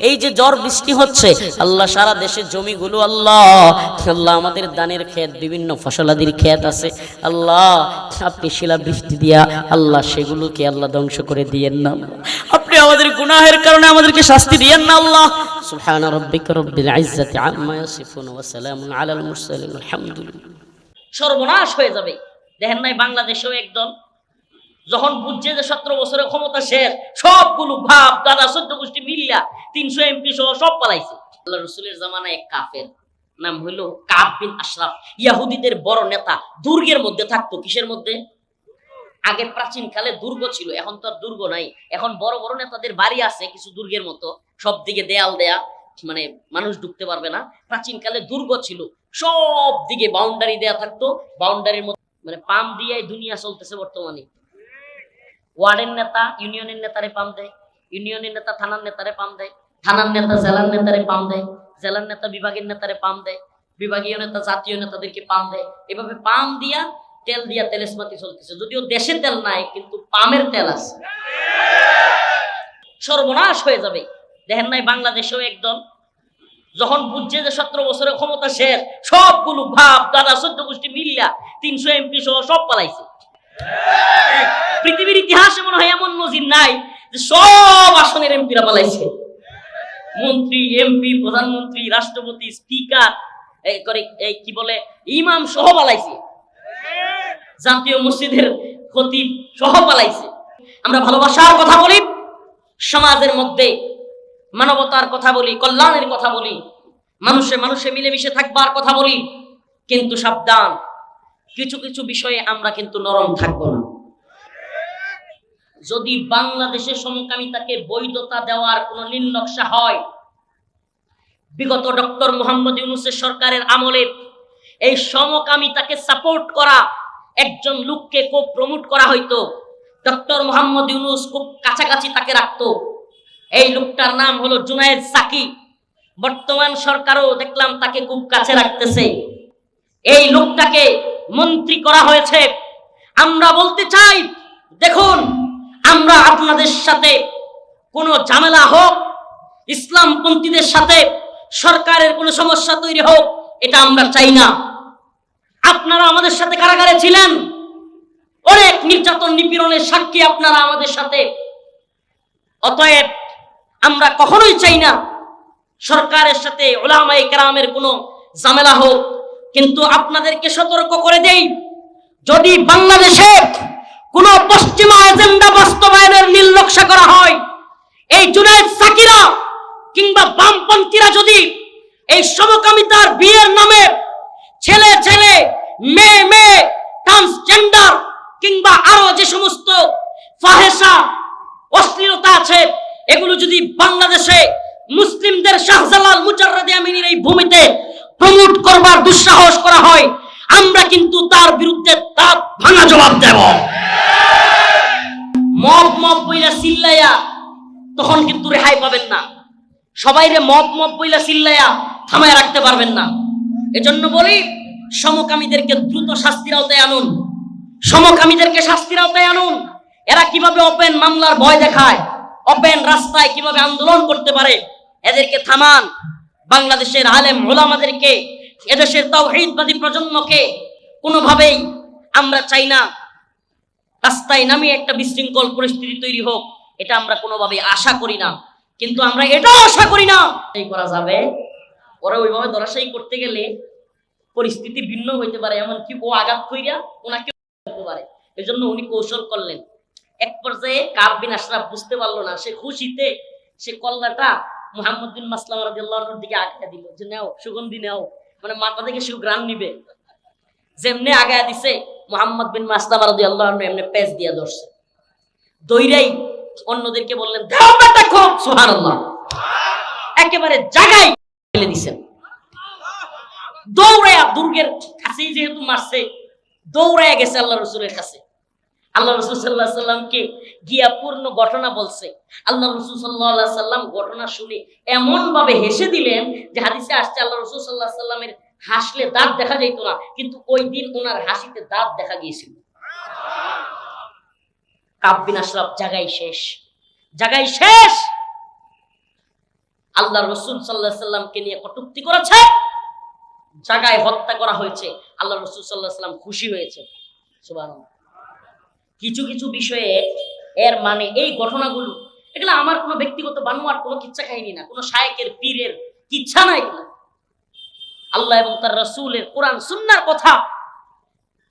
এই যে ঝড় বৃষ্টি হচ্ছে আল্লাহ, সারা দেশের জমিগুলো আল্লাহ আমাদের দানের ক্ষেত, বিভিন্ন ফসলাদির ক্ষেত আছে আল্লাহ, আপনি শিলা বৃষ্টি দিয়া আল্লাহ সেগুলোকে আল্লাহ ধ্বংস করে দিয়েন না। আপনি আমাদের গুনাহের কারণে আমাদেরকে শাস্তি দিয়েন না আল্লাহ। সুবহান রাব্বিকা রাব্বিল ইজ্জাতি আম্মা ইয়াসিফুন ওয়া সালামুন আলাল মুরসালিন আলহামদুলিল্লাহ। সর্বনাশ হয়ে যাবে। দেখেন নাই বাংলাদেশেও একদল যখন বুঝছে যে 17 বছরের ক্ষমতা শেষ, সবগুলো ভাব দাদা 14 গোষ্ঠী মিল্লা 300 এমপি সহ সব পালাইছে। আল্লাহ রাসূলের জামানায় এক কাফের, নাম হলো কাব বিন আশরাফ, ইহুদিদের বড় নেতা, দুর্গের মধ্যে থাকতো। কিসের মধ্যে? আগে প্রাচীন কালে দুর্গ ছিল, এখন তো আর দুর্গ নাই। এখন বড় বড় নেতাদের বাড়ি আছে কিছু দুর্গের মতো, সব দিকে দেয়াল দেয়া, মানে মানুষ ঢুকতে পারবে না। প্রাচীন কালে দুর্গ ছিল, সব দিকে বাউন্ডারি দেয়া থাকতো। বাউন্ডারির মধ্যে মানে পাম দিয়ে দুনিয়া চলতেছে বর্তমানে। ওয়ার্ডের নেতা ইউনিয়নের নেতারে পাম দেয়, ইউনিয়নের নেতা থানার নেতারে পাম দেয়, থানার নেতা জেলার নেতারে পাম দেয়, জেলার নেতা বিভাগের নেতারে পাম দেয়, বিভাগীয় নেতা জাতীয় নেতাদেরকে পাম দেয়। এভাবে পাম দিয়া তেল দিয়া তেলেসমাতি চলতেছে। যদিও দেশে তেল নাই, কিন্তু পামের তেল আছে। সর্বনাশ হয়ে যাবে। দেখেন নাই বাংলাদেশেও একদল যখন বুঝছে যে 17 বছরের ক্ষমতা শেষ, সবগুলো ভাব দাদা 14 গোষ্ঠী মিল্লা 300 এমপি সহ সব পালাইছে। পৃথিবীর ইতিহাসে মনে হয় এমন নজির নাই যে সব আসনের এমপিরা পালাইছে। মন্ত্রী, এমপি, প্রধানমন্ত্রী, রাষ্ট্রপতি, স্পিকার, এই কি বলে ইমাম সহ পালাইছে। জাতীয় মসজিদের খতিব সহ পালাইছে। আমরা ভালোবাসার কথা বলি, সমাজের মধ্যে মানবতার কথা বলি, কল্যাণের কথা বলি, মানুষে মানুষে মিলেমিশে থাকবার কথা বলি, কিন্তু সাবধান, কিছু কিছু বিষয়ে আমরা কিন্তু নরম থাকবো না। যদি বাংলাদেশের সমকামিতাকে বৈধতা দেওয়ার কোন নীলনকশা হয়, বিগত ডক্টর মোহাম্মদ ইউনূসের সরকারের আমলে এই সমকামিতাকে সাপোর্ট করা একজন লোককে খুব প্রমোট করা হইতো। ডক্টর মোহাম্মদ ইউনূস খুব কাছাকাছি তাকে রাখতো। এই লোকটার নাম হলো জুনায়েদ সাকি। বর্তমান সরকারও দেখলাম তাকে খুব কাছে রাখতেছে। এই লোকটাকে মন্ত্রী করা হয়েছে। আমরা বলতে চাই, দেখুন, আমরা আপনাদের সাথে কোনো ঝামেলা হোক, ইসলামপন্থীদের সাথে সরকারের কোনো সমস্যা তৈরি হোক, এটা আমরা চাই না। আপনারা আমাদের সাথে কারাগারে ছিলেন, অনেক নির্যাতন নিপীড়নের সাক্ষী আপনারা আমাদের সাথে। অতএব আমরা কখনোই চাই না সরকারের সাথে উলামায়ে কেরামের কোনো ঝামেলা হোক। কিন্তু আপনাদেরকে সতর্ক করে দেই, যদি বাংলাদেশে কোন পশ্চিমা এজেন্ডা বাস্তবায়নের নীল নকশা করা হয়, এই জুনায়েদ সাকিরা কিংবা বামপন্থীরা যদি এই সমকামিতার বিয়ের নামে ছেলে ছেলে, মেয়ে মেয়ে, ট্রান্সজেন্ডার কিংবা আরো যে সমস্ত ফাহেসা অশ্লীলতা আছে, এগুলো যদি বাংলাদেশে মুসলিমদের শাহজালাল মুজাররদে আমিনীর এই ভূমিতে প্রমোট করবার দুঃসাহস করা হয়, আমরা কিন্তু তার বিরুদ্ধে দাঁত ভাঙা জবাব দেব। মব মব বইলা চিল্লাইয়া তখন কিন্তু রেহাই পাবেন না, সবাইরে মব মব বইলা চিল্লাইয়া থামায় রাখতে পারবেন না। এজন্য বলি, সমকামীদেরকে দ্রুত শাস্তির আওতায় আনুন, সমকামীদেরকে শাস্তির আওতায় আনুন। এরা কিভাবে ওপেন মামলার ভয় দেখায়, ওপেন রাস্তায় কিভাবে আন্দোলন করতে পারে, এদেরকে থামান। বাংলাদেশের আলেম ওলামাদেরকে, এদেশের তাওহীদবাদী প্রজন্মকে কোনোভাবেই আমরা চাই না রাস্তায় নামিয়ে একটা বিশৃঙ্খল পরিস্থিতি তৈরি হোক, এটা আমরা কোনোভাবেই আশা করি না। কিন্তু আমরা এটাও আশা করি না এই করা যাবে, ওরা ওইভাবে ধরাশায়ী করতে গেলে পরিস্থিতি ভিন্ন হইতে পারে, এমনকি ও আঘাত কইরা ওনাকে করতে পারে। এজন্য উনি কৌশল করলেন। এক পর্যায়ে কাব বিন আশরাফ বুঝতে পারলো না, সে খুশিতে সে কল্লাটা মুহাম্মদ বিন মাসলামা রাদিয়াল্লাহু আনহুর দিকে আগায়া দিল, যে নাও সুগন্ধি নাও, মানে মাথা থেকে সুঘ্রাণ নিবে। যেমনে আগায়া দিছে, মুহাম্মদ বিন মাসলামা রাদিয়াল্লাহু আনহু এমনি পেঁচ দিয়া ধরছে। দইরাই অন্যদেরকে বললেন, দাও বেটা খুব, সুবহানাল্লাহ, একেবারে জায়গায় ফেলে দিছেন। দৌড়ায়া দুর্গের কাছেই যেহেতু মারছে, দৌড়ায়া গেছে আল্লাহ রাসূলের কাছে। আল্লাহ রাসূল সাল্লাল্লাহু আলাইহি সাল্লামকে গিয়া পূর্ণ ঘটনা বলছে। আল্লাহ রাসূল সাল্লাল্লাহু আলাইহি সাল্লাম ঘটনা শুনে এমন ভাবে হেসে দিলেন যে হাদিসে আসছে আল্লাহ রাসূল সাল্লাল্লাহু আলাইহি সাল্লামের হাসলে দাঁত দেখা যেত না, কিন্তু ওই দিন ওনার হাসিতে দাঁত দেখা গিয়েছিল। কাব বিন আশরাফ জায়গায় শেষ, জায়গায় শেষ। আল্লাহ রাসূল সাল্লাল্লাহু আলাইহি সাল্লামকে নিয়ে কটূক্তি করেছে, জায়গায় হত্যা করা হয়েছে। আল্লাহ রাসূল সাল্লাল্লাহু আলাইহি সাল্লাম খুশি হয়েছে। সুবহানাল্লাহ। কিছু কিছু বিষয়ে এর মানে এই ঘটনাগুলো, এগুলো আমার কোনো ব্যক্তিগত বানোয়ার কোনো কিচ্ছা কাহিনী না, কোনো শায়েকের পীরের কিচ্ছা না। এগুলো আল্লাহ এবং তার রাসূলের কোরআন সুন্নাহর কথা।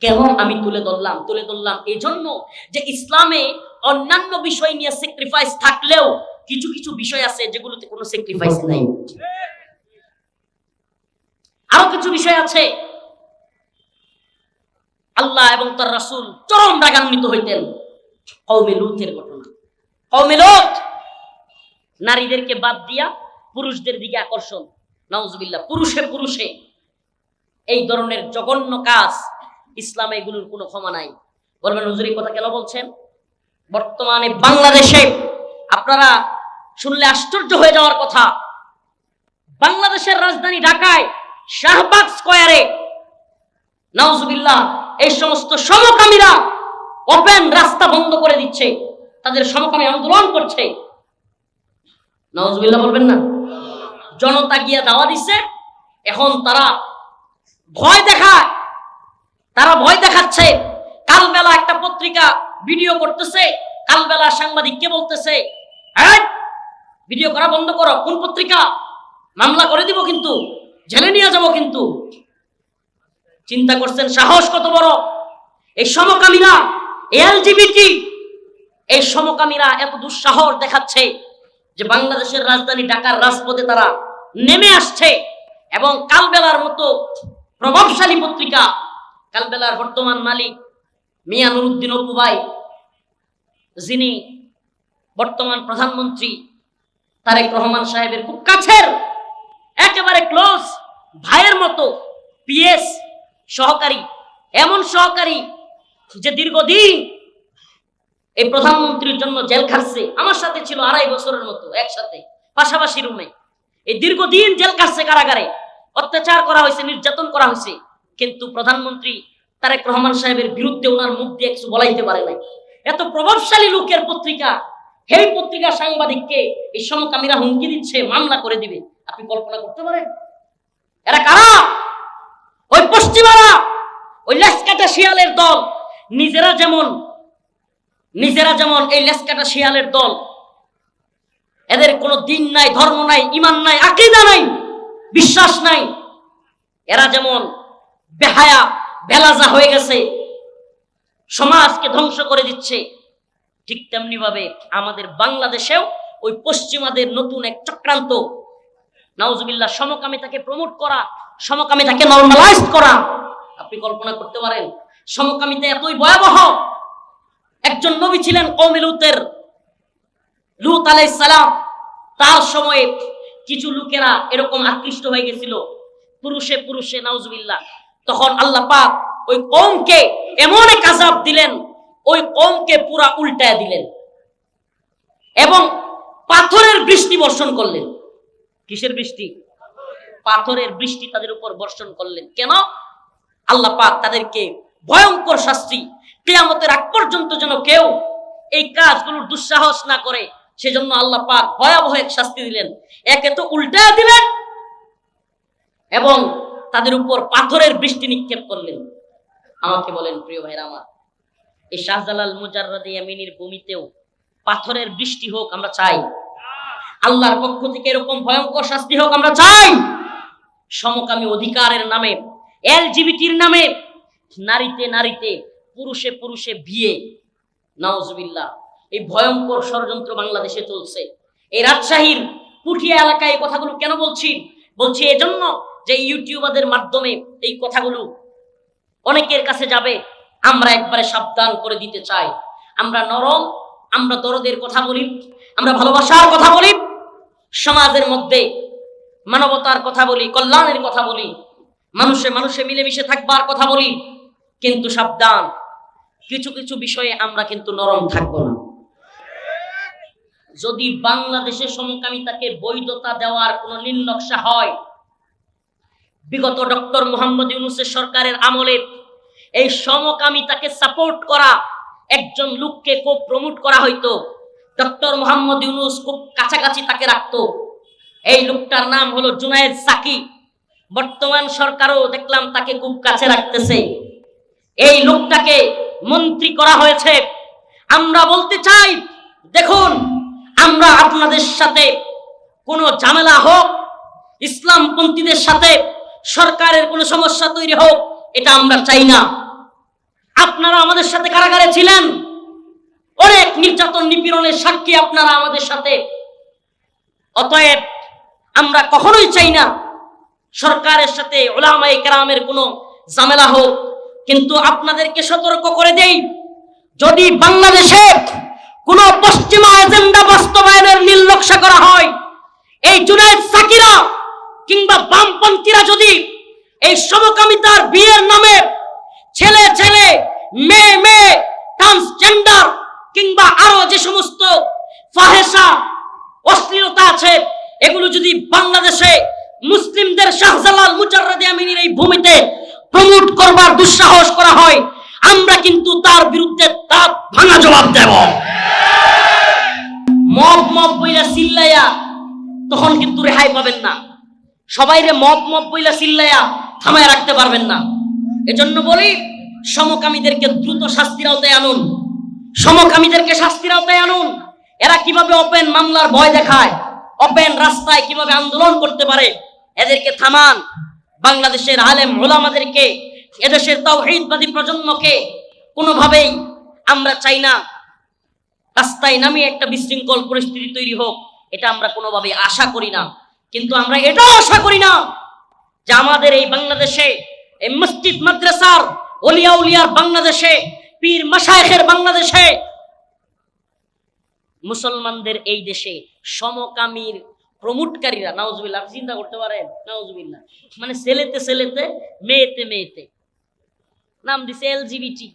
কেন আমি তুলে ধরলাম এই জন্য যে ইসলামে অন্যান্য বিষয় নিয়ে স্যাক্রিফাইস থাকলেও কিছু কিছু বিষয় আছে যেগুলোতে কোনো স্যাক্রিফাইস নাই। আরো কিছু বিষয় আছে আল্লাহ এবং তার রাসূল চরম রাগান্বিত হইতেন। কওমে লূতের ঘটনা। কওমে লূত নারীদেরকে বাদ দিয়া পুরুষদের দিকে আকর্ষণ, নাউজুবিল্লাহ, পুরুষে পুরুষে এই ধরনের জঘন্য কাজ, ইসলামে এগুলোর কোনো ক্ষমা নাই। বলবেন হুজুর এই কথা কেন বলছেন? বর্তমানে বাংলাদেশে আপনারা শুনলে আশ্চর্য হয়ে যাওয়ার কথা, বাংলাদেশের রাজধানী ঢাকায় শাহবাগ স্কয়ারে নাউজুবিল্লাহ এই সমস্ত সমকামীরা ওপেন রাস্তা বন্ধ করে দিচ্ছে, তাদের সমকামী আন্দোলন করছে। নাউজুবিল্লাহ বলবেন না? জনতা গিয়া দাওয়া দিচ্ছে, এখন তারা ভয় দেখায়, তারা ভয় দেখাচ্ছে। কালবেলা একটা পত্রিকা ভিডিও করতেছে, কালবেলা সাংবাদিককে বলতেছে, ভিডিও করা বন্ধ করো। কোন পত্রিকা? মামলা করে দিব, কিন্তু জেলে নিয়ে যাব। কিন্তু চিন্তা করছেন সাহস কত বড়? এই সমকামীরা, এলজিবিটি, এই সমকামীরা এত দুঃসাহস দেখাচ্ছে যে বাংলাদেশের রাজধানী ঢাকার রাজপথে তারা নেমে আসছে। এবং কালবেলার মতো প্রভাবশালী পত্রিকা, কালবেলার বর্তমান মালিক মিয়া নুরুদ্দিন অপু ভাই, যিনি বর্তমান প্রধানমন্ত্রী তারেক রহমান সাহেবের খুব কাছের, একেবারে ক্লোজ ভাইয়ের মতো পিএস সহকারী, এমন সহকারী যে দীর্ঘদিন এই প্রধানমন্ত্রীর জন্য জেল খাটছে। আমার সাথে ছিল 2.5 বছরের মতো একসাথে পাশাপাশি রুমে। এই দীর্ঘদিন জেল খাটছে, কারাগারে অত্যাচার করা হয়েছে, নির্যাতন করা হয়েছে, কিন্তু প্রধানমন্ত্রী তারেক রহমান সাহেবের বিরুদ্ধে ওনার মুখ দিয়ে কিছু বলাইতে পারে নাই। এত প্রভাবশালী লোকের পত্রিকা, এই পত্রিকার সাংবাদিককে এই সমকামীরা হুমকি দিচ্ছে, মামলা করে দিবে। আপনি কল্পনা করতে পারেন এরা কারা? ওই পশ্চিমারা, ওই লেসকাটা শিয়ালের দল। নিজেরা যেমন এই লেসকাটা শিয়ালের দল, এদের কোনো দিন নাই, ধর্ম নাই, ঈমান নাই, আকীদা নাই, বিশ্বাস নাই। এরা যেমন বেহায়া বেলাজা হয়ে গেছে, সমাজকে ধ্বংস করে দিচ্ছে, ঠিক তেমনি ভাবে আমাদের বাংলাদেশেও ওই পশ্চিমাদের নতুন এক চক্রান্ত, নাউজুবিল্লাহ, সমকামিতাকে প্রমোট করা, সমকামিতাকে নরমালাইজ করা। আপনি কল্পনা করতে পারেন সমকামিতা এতই ভয়াবহ একজন নবী ছিলেন কওমে লূতের, লূত আলাইহিস সালাম। তার সময়ে কিছু লোকেরা এরকম আকৃষ্ট হয়ে গেছিল পুরুষে পুরুষে, নাউজুবিল্লাহ। তখন আল্লাহ পাক ওই কওমকে এমন এক আযাব দিলেন, ওই কওমকে পুরা উল্টায় দিলেন এবং পাথরের বৃষ্টি বর্ষণ করলেন। কিসের বৃষ্টি? পাথরের বৃষ্টি তাদের উপর বর্ষণ করলেন। কেন? আল্লাহ পাক তাদেরকে ভয়ঙ্কর শাস্তি, কিয়ামতের আগ পর্যন্ত যেন কেউ এই কাজগুলোর দুঃসাহস না করে, সেজন্য আল্লাহ পাক ভয়াবহ এক শাস্তি দিলেন। একে তো উল্টায় দিলেন এবং তাদের উপর পাথরের বৃষ্টি নিক্ষেপ করলেন। আমাকে বলেন প্রিয় ভাইরা আমার, এই শাহজালাল মুজাররাদে ইয়ামিনীর ভূমিতেও পাথরের বৃষ্টি হোক আমরা চাই? আল্লাহর পক্ষ থেকে এরকম ভয়ঙ্কর শাস্তি হোক আমরা চাই? সমকামী অধিকারের নামে, এলজিবিটির নামে, নারীতে নারীতে, পুরুষে পুরুষে বিয়ে, নাউজুবিল্লাহ, এই ভয়ঙ্কর ষড়যন্ত্র বাংলাদেশে চলছে। এই রাজশাহীর পুঠিয়া এলাকায় এই কথাগুলো কেন বলছি এজন্য যে ইউটিউবারদের মাধ্যমে এই কথাগুলো অনেকের কাছে যাবে। আমরা একবারে সাবধান করে দিতে চাই। আমরা নরম, আমরা দরদের কথা বলি, আমরা ভালোবাসার কথা বলি, সমাজের মধ্যে মানবতার কথা বলি, কল্যাণের কথা বলি, মানুষে মানুষে মিলেমিশে থাকবার কথা বলি। কিন্তু সাবধান, কিছু কিছু বিষয়ে আমরা কিন্তু নরম থাকবো না। যদি বাংলাদেশে সমকামিতাকে বৈধতা দেওয়ার কোন নীলনকশা হয়, বিগত ডক্টর মোহাম্মদ ইউনূসের সরকারের আমলে এই সমকামিতাকে সাপোর্ট করা একজন লোককে খুব প্রমোট করা হইতো। ডক্টর মোহাম্মদ ইউনূস খুব কাছাকাছি তাকে রাখতো। এই লোকটার নাম হলো জুনায়েদ সাকি। বর্তমান সরকারও দেখলাম তাকে খুব কাছে রাখতেছে। এই লোকটাকে মন্ত্রী করা হয়েছে। আমরা বলতে চাই, দেখুন, আমরা আপনাদের সাথে কোনো ঝামেলা হোক, ইসলামপন্থীদের সাথে সরকারের কোনো সমস্যা তৈরি হোক, এটা আমরা চাই না। আপনারা আমাদের সাথে কারাগারে ছিলেন, অনেক নির্যাতন নিপীড়নের সাক্ষী আপনারা আমাদের সাথে। অতএব আমরা কখনোই চাই না সরকারের সাথে উলামায়ে কেরামের কোনো ঝামেলা হোক। কিন্তু আপনাদেরকে সতর্ক করে দেই, যদি বাংলাদেশে কোনো পশ্চিমা এজেন্ডা বাস্তবায়নের নীল নকশা করা হয়, এই জুনায়েদ সাকিরা কিংবা বামপন্থীরা যদি এই সমকামিতার বিয়ের নামে ছেলে ছেলে, মেয়ে মেয়ে, ট্রান্সজেন্ডার কিংবা আরো যে সমস্ত ফাহেসা অশ্লীলতা আছে, এগুলো যদি বাংলাদেশে মুসলিমদের শাহজালাল মুজাররাদে ইয়ামিনীর এই ভূমিতে প্রমোট করবার দুঃসাহস করা হয়, আমরা কিন্তু তার বিরুদ্ধে দাঁত ভাঙা জবাব দেব। মব মব বইলা চিল্লাইয়া তখন কিন্তু রেহাই পাবেন না। সবাইরে মব মব বইলা চিল্লাইয়া থামায় রাখতে পারবেন না। এজন্য বলি, সমকামীদেরকে দ্রুত শাস্তির আওতায় আনুন, সমকামীদেরকে শাস্তির আওতায় আনুন। এরা কিভাবে ওপেন মামলার ভয় দেখায়, ওপেন রাস্তায় কিভাবে আন্দোলন করতে পারে, এদেরকে থামান। বাংলাদেশের আলেম ওলামাদেরকে, এদেশের তাওহীদবাদী প্রজন্মকে কোনোভাবেই আমরা চাই না রাস্তায় নামিয়ে একটা বিশৃঙ্খল পরিস্থিতি তৈরি হোক, এটা আমরা কোনোভাবেই আশা করি না। কিন্তু আমরা এটাও আশা করি না যে আমাদের এই বাংলাদেশে, এই মসজিদ মাদ্রাসার ওলিয়া উলিয়ার বাংলাদেশে, পীর মাশায়েখের বাংলাদেশে, মুসলমানদের এই দেশে সমকামীর প্রমোটকারীরা, নাউজুবিল্লাহ, চিন্তা করতে পারেন, নাউজুবিল্লাহ, মানে ছেলেতে ছেলেতে, মেয়েতে মেয়েতে, নাম দিছে এলজিবিটি,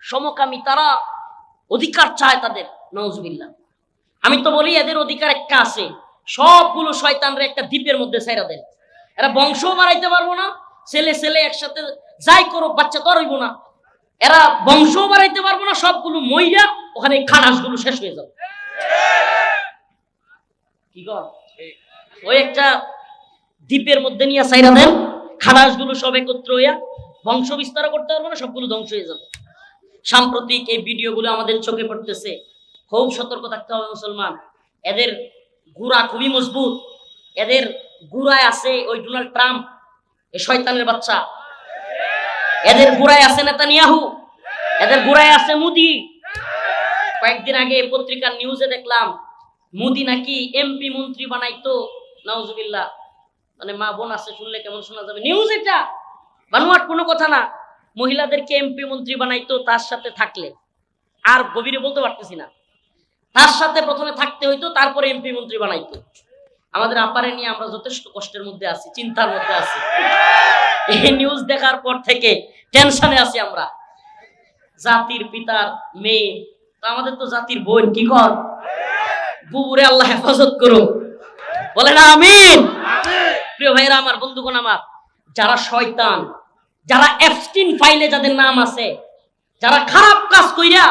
সমকামী, তারা অধিকার চায় তাদের, নাউজুবিল্লাহ। আমি তো বলি এদের অধিকার একটা আছে, সবগুলো শয়তানরা একটা দ্বীপের মধ্যে ছেড়ে দেন। এরা বংশও বাড়াইতে পারবো না, ছেলে ছেলে একসাথে যাই করো, বাচ্চা তো রইব না। এরা বংশও বাড়াইতে পারবো না, সবগুলো মইরা ওখানে খানাসগুলো শেষ হয়ে যাবে। কি কর, ওই একটা দ্বীপের মধ্যে নিয়ে ছাইরা দেন, খানাসগুলো সব একত্র হইয়া বংশ বিস্তার করতে পারবো না, সবগুলো ধ্বংস হয়ে যাবে। সাম্প্রতিক এই ভিডিওগুলো আমাদের চোখে পড়তেছে, খুব সতর্ক থাকতে হবে মুসলমান। এদের গুড়া খুবই মজবুত, এদের গুড়ায় আছে ওই ডোনাল্ড ট্রাম্প, এই শয়তানের বাচ্চা, এদের গুড়ায় আছে নেতানিয়াহু, এদের গুড়ায় আছে মোদি। কয়েকদিন আগে পত্রিকার নিউজে দেখলাম মোদি নাকি এমপি মন্ত্রী বানাইতো, নাউজুবিল্লাহ। মানে মা বোন আছে, শুনলে কেমন শোনা যাবে, নিউজ এটা, বানোয়াট কোনো কথা না। মহিলাদেরকে এমপি মন্ত্রী বানাইতো তার সাথে থাকলে। আর গভীরে বলতে পারতেছি না। তার সাথে প্রথমে থাকতে হইতো, তারপরে এমপি মন্ত্রী বানাইতো। আমাদের আপারে নিয়ে আমরা যথেষ্ট কষ্টের মধ্যে আছি, চিন্তার মধ্যে আছি। এই নিউজ দেখার পর থেকে টেনশনে আছি আমরা। জাতির পিতার মেয়ে, তো আমাদের তো জাতির বোন, কি কর বুবুরে আল্লাহ হেফাজত করো, বলে না আমিন। প্রিয় ভাইরা আমার, বন্ধুগণ আমার, যারা শয়তান, যারা এফস্টিন ফাইলে যাদের নাম আছে, যারা খারাপ কাজ কইরা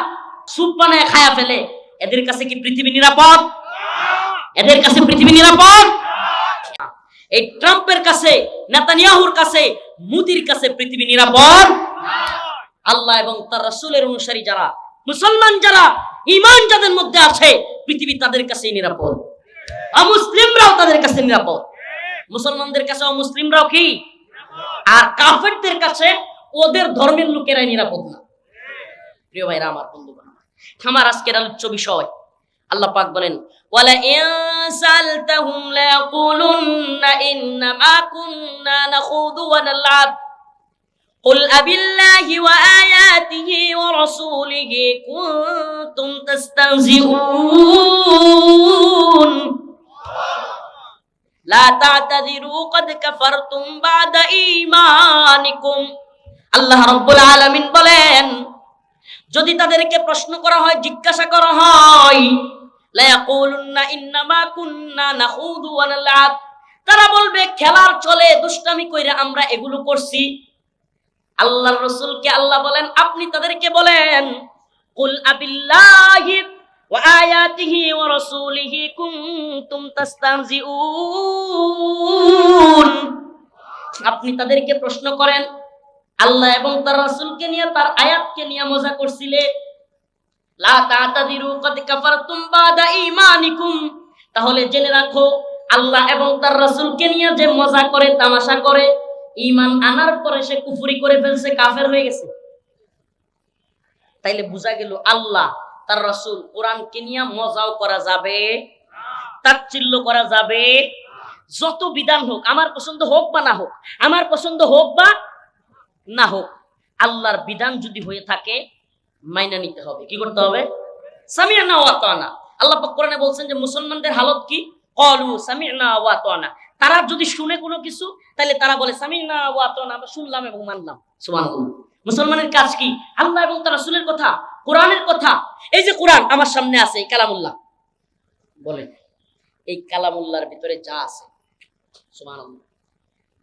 সুপ বানায় খায়া ফেলে, এদের কাছে কি পৃথিবী নিরাপদ? এদের কাছে পৃথিবী নিরাপদ? এই ট্রাম্পের কাছে, নেতানিয়াহুর কাছে, মোদির কাছে পৃথিবী নিরাপদ? আল্লাহ এবং তার রাসূলের অনুসারী যারা, মুসলমান যারা, ঈমান যাদের মধ্যে আছে, পৃথিবী তাদের কাছে নিরাপদ। অমুসলিমরাও তাদের কাছে নিরাপদ। মুসলমানদের কাছে অমুসলিমরাও কি? আর কাফেরদের কাছে ওদের ধর্মের লোকেরাই নিরাপদ না। প্রিয় ভাইরা আমার, বন্ধুগণ আমার, আজকের আলোচ্য বিষয়, আল্লাহ পাক বলেন, ওয়ালা ইন সালতাহুম লা ইয়াকুলুন্না ইন্নামা কুন্না নাখুদু ওয়া নালআব কুল আবিল্লাহি ওয়া আয়াতিহি ওয়া রাসূলিহি কুনতুম তাস্তাহজিউন লা তা'তাযিরু ক্বাদ কাফারতুম বা'দা ঈমানিকুম। আল্লাহ রাব্বুল আলামিন বলেন, যদি তাদেরকে প্রশ্ন করা হয়, জিজ্ঞাসা করা হয়, লা ইয়াকুলুন্না ইন্নামা কুন্না নাখুদু ওয়া নালআব, তারা বলবে খেলার চলে দুষ্টামি কইরা আমরা এগুলো করছি। আল্লাহর রাসূলকে আল্লাহ বলেন, আপনি তাদেরকে বলেন, কুল আবিল্লাহি ওয়া আয়াতিহি ওয়া রাসূলিহি কুনতুম তাস্তাহজিউন। আপনি তাদেরকে প্রশ্ন করেন, আল্লাহ এবং তার রাসূলকে নিয়ে, তার আয়াতকে নিয়ে মজা করছিলে। লা তা'তাযিরু ক্বাদ কাফারতুম বা'দা ঈমানিকুম, তাহলে জেনে রাখো, আল্লাহ এবং তার রাসূলকে নিয়ে যে মজা করে, তামাশা করে, ঈমান আনার পরে সে কুফরি করে ফেলছে, কাফের হয়ে গেছে। তাইলে বোঝা গেল আল্লাহ, তার রাসূল, কোরআনকে নিয়ে মজাও করা যাবে, তাচ্ছিল্য করা যাবে। যত বিধান হোক, আমার পছন্দ হোক বা না হোক, আমার পছন্দ হোক বা না হোক, আল্লাহর বিধান যদি হয়ে থাকে মাইনা নিতে হবে। কি করতে হবে? সামি'না ওয়া আতা'না। আল্লাহ পাক কোরআনে বলছেন যে মুসলমানদের হালত কি? ক্বালু সামি'না ওয়া আতা'না। তারা যদি শুনে কোনো কিছু, তাহলে তারা বলে সামি'না ওয়া আতা'না, আমরা শুনলাম এবং মানলাম। সুবহানাল্লাহ। মুসলমানের কাজ কি? আল্লাহ এবং তার রাসূলের কথা, কোরআনের কথা। এই যে কোরআন আমার সামনে আছে, এই কালামুল্লাহ, বলেন এই কালামুল্লাহর ভিতরে যা আছে, সুবহানাল্লাহ,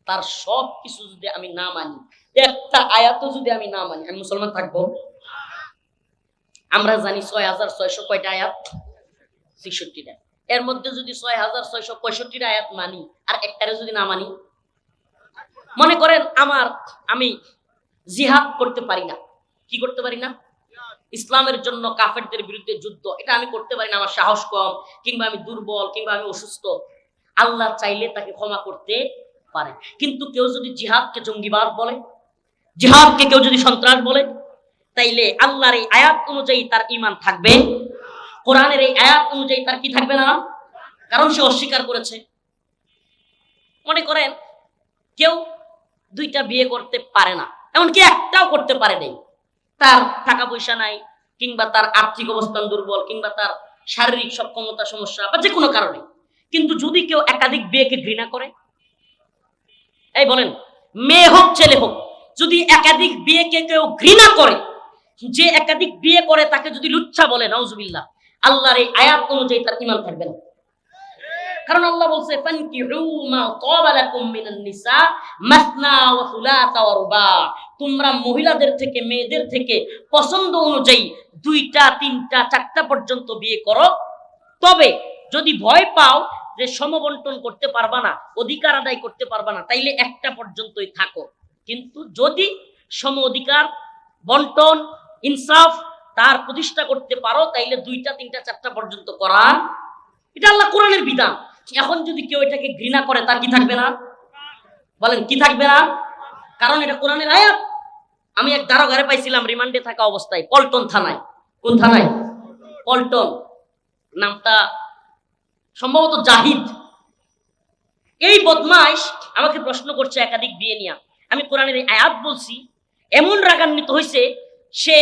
তার সব কিছু যদি আমি না মানি, একটা আয়াতও যদি আমি না মানি, আমি মুসলমান থাকবো? আমরা জানি ৬৬০০ কয়টা আয়াত? ৬৬টা। এর মধ্যে যদি ৬৬৬৫ আয়াত মানি আর একটারে যদি না মানি, মনে করেন আমি জিহাদ করতে পারি না। কি করতে পারি না? ইসলামের জন্য কাফেরদের বিরুদ্ধে যুদ্ধ, এটা আমি করতে পারি না, আমার সাহস কম, কিংবা আমি দুর্বল, কিংবা আমি অসুস্থ। আল্লাহ চাইলে তাকে ক্ষমা করতে পারে। কিন্তু কেউ যদি জিহাদকে জঙ্গিবাদ বলে, জিহাদকে কেউ যদি সন্ত্রাস বলে, তাইলে আল্লাহর এই আয়াত অনুযায়ী তার ঈমান থাকবে, কোরআনের এই আয়াত অনুযায়ী তার কি থাকবে না? কারণ সে অস্বীকার করেছে। মনে করেন কেউ 2টা বিয়ে করতে পারে না, এমনকি একটাও করতে পারে নাই, তার টাকা পয়সা নাই, কিংবা তার আর্থিক অবস্থান দুর্বল, কিংবা তার শারীরিক সক্ষমতা সমস্যা, বা যে কোনো কারণে। কিন্তু যদি কেউ একাধিক বিয়েকে ঘৃণা করে, এই বলেন মেয়ে হোক ছেলে হোক, যদি একাধিক বিয়েকে কেউ ঘৃণা করে, যে একাধিক বিয়ে করে তাকে যদি লুচ্ছা বলে, নাউজুবিল্লাহ, আল্লাহর এই আয়াত অনুযায়ী তার ঈমান থাকবে না। কারণ আল্লাহ বলছে, ফানকিহু মা তাবা লাকুম মিনান নিসা মাসনা ওয়া সুলাসা ওয়া রুবা, তোমরা মহিলাদের থেকে, মেয়েদের থেকে পছন্দ অনুযায়ী 2টা 3টা 4টা পর্যন্ত বিয়ে করো। তবে যদি ভয় পাও যে সমবন্টন করতে পারবা না, অধিকার আদায় করতে পারবা না, তাইলে 1টা পর্যন্তই থাকো। কিন্তু যদি সম অধিকার বন্টন, ইনসাফ তার প্রতিষ্ঠা করতে পারো, তাইলে 2টা 3টা 4টা পর্যন্ত করা। এটা আল্লাহ কোরআনের বিধান। এখন যদি কেউ এটাকে ঘৃণা করে, তার কি থাকবে না? বলেন কি থাকবে না? কারণ এটা কোরআনের আয়াত। আমি এক দারোগারে পাইছিলাম রিমান্ডে থাকা অবস্থায়, পল্টন থানায়। কোন থানায়? পল্টন। নামটা সম্ভবত জাহিদ। এই বদমাইশ আমাকে প্রশ্ন করছে একাধিক বিয়ে নিয়ে। আমি কোরআনের এই আয়াত বলছি, এমন রাগান্বিত হয়েছে, সে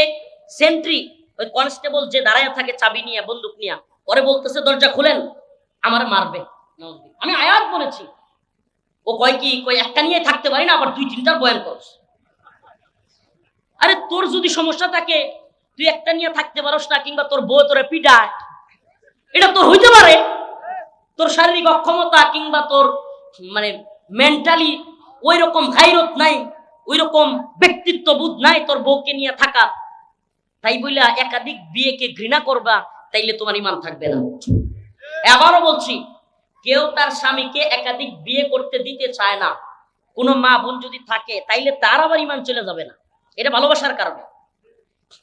সেন্ট্রি ওই কনস্টেবল যে দাঁড়ায় থাকে চাবি নিয়ে বন্দুক নিয়ে, পরে বলতেছে দরজা খুলেন, আমার মারবে। আমি আয়াত বলেছি। ও কয় কি, কয় একটা নিয়ে থাকতে পারি না, আবার 2-3টার বয়ান করস। আরে তোর যদি সমস্যা থাকে, তুই একটা নিয়ে থাকতে পারস না, কিংবা তোর বউ তোরে পিটায়, এটা তোর হইতে পারে। তোর শারীরিক অক্ষমতা কিংবা তোর মানে মেন্টালি ওই রকম গায়রত নাই, ওই রকম ব্যক্তিত্ববোধ নাই তোর বউকে নিয়ে থাকা। তাই বইলা একাধিক বিয়েকে ঘৃণা করবা, তাইলে তোমার ঈমান থাকবে না। আবারও বলছি, কেউ তার স্বামীকে একাধিক বিয়ে করতে দিতে চায় না। কোনো মা বোন যদি থাকে, তাইলে তার আবার ঈমান চলে যাবে না। এটা ভালোবাসার কারণে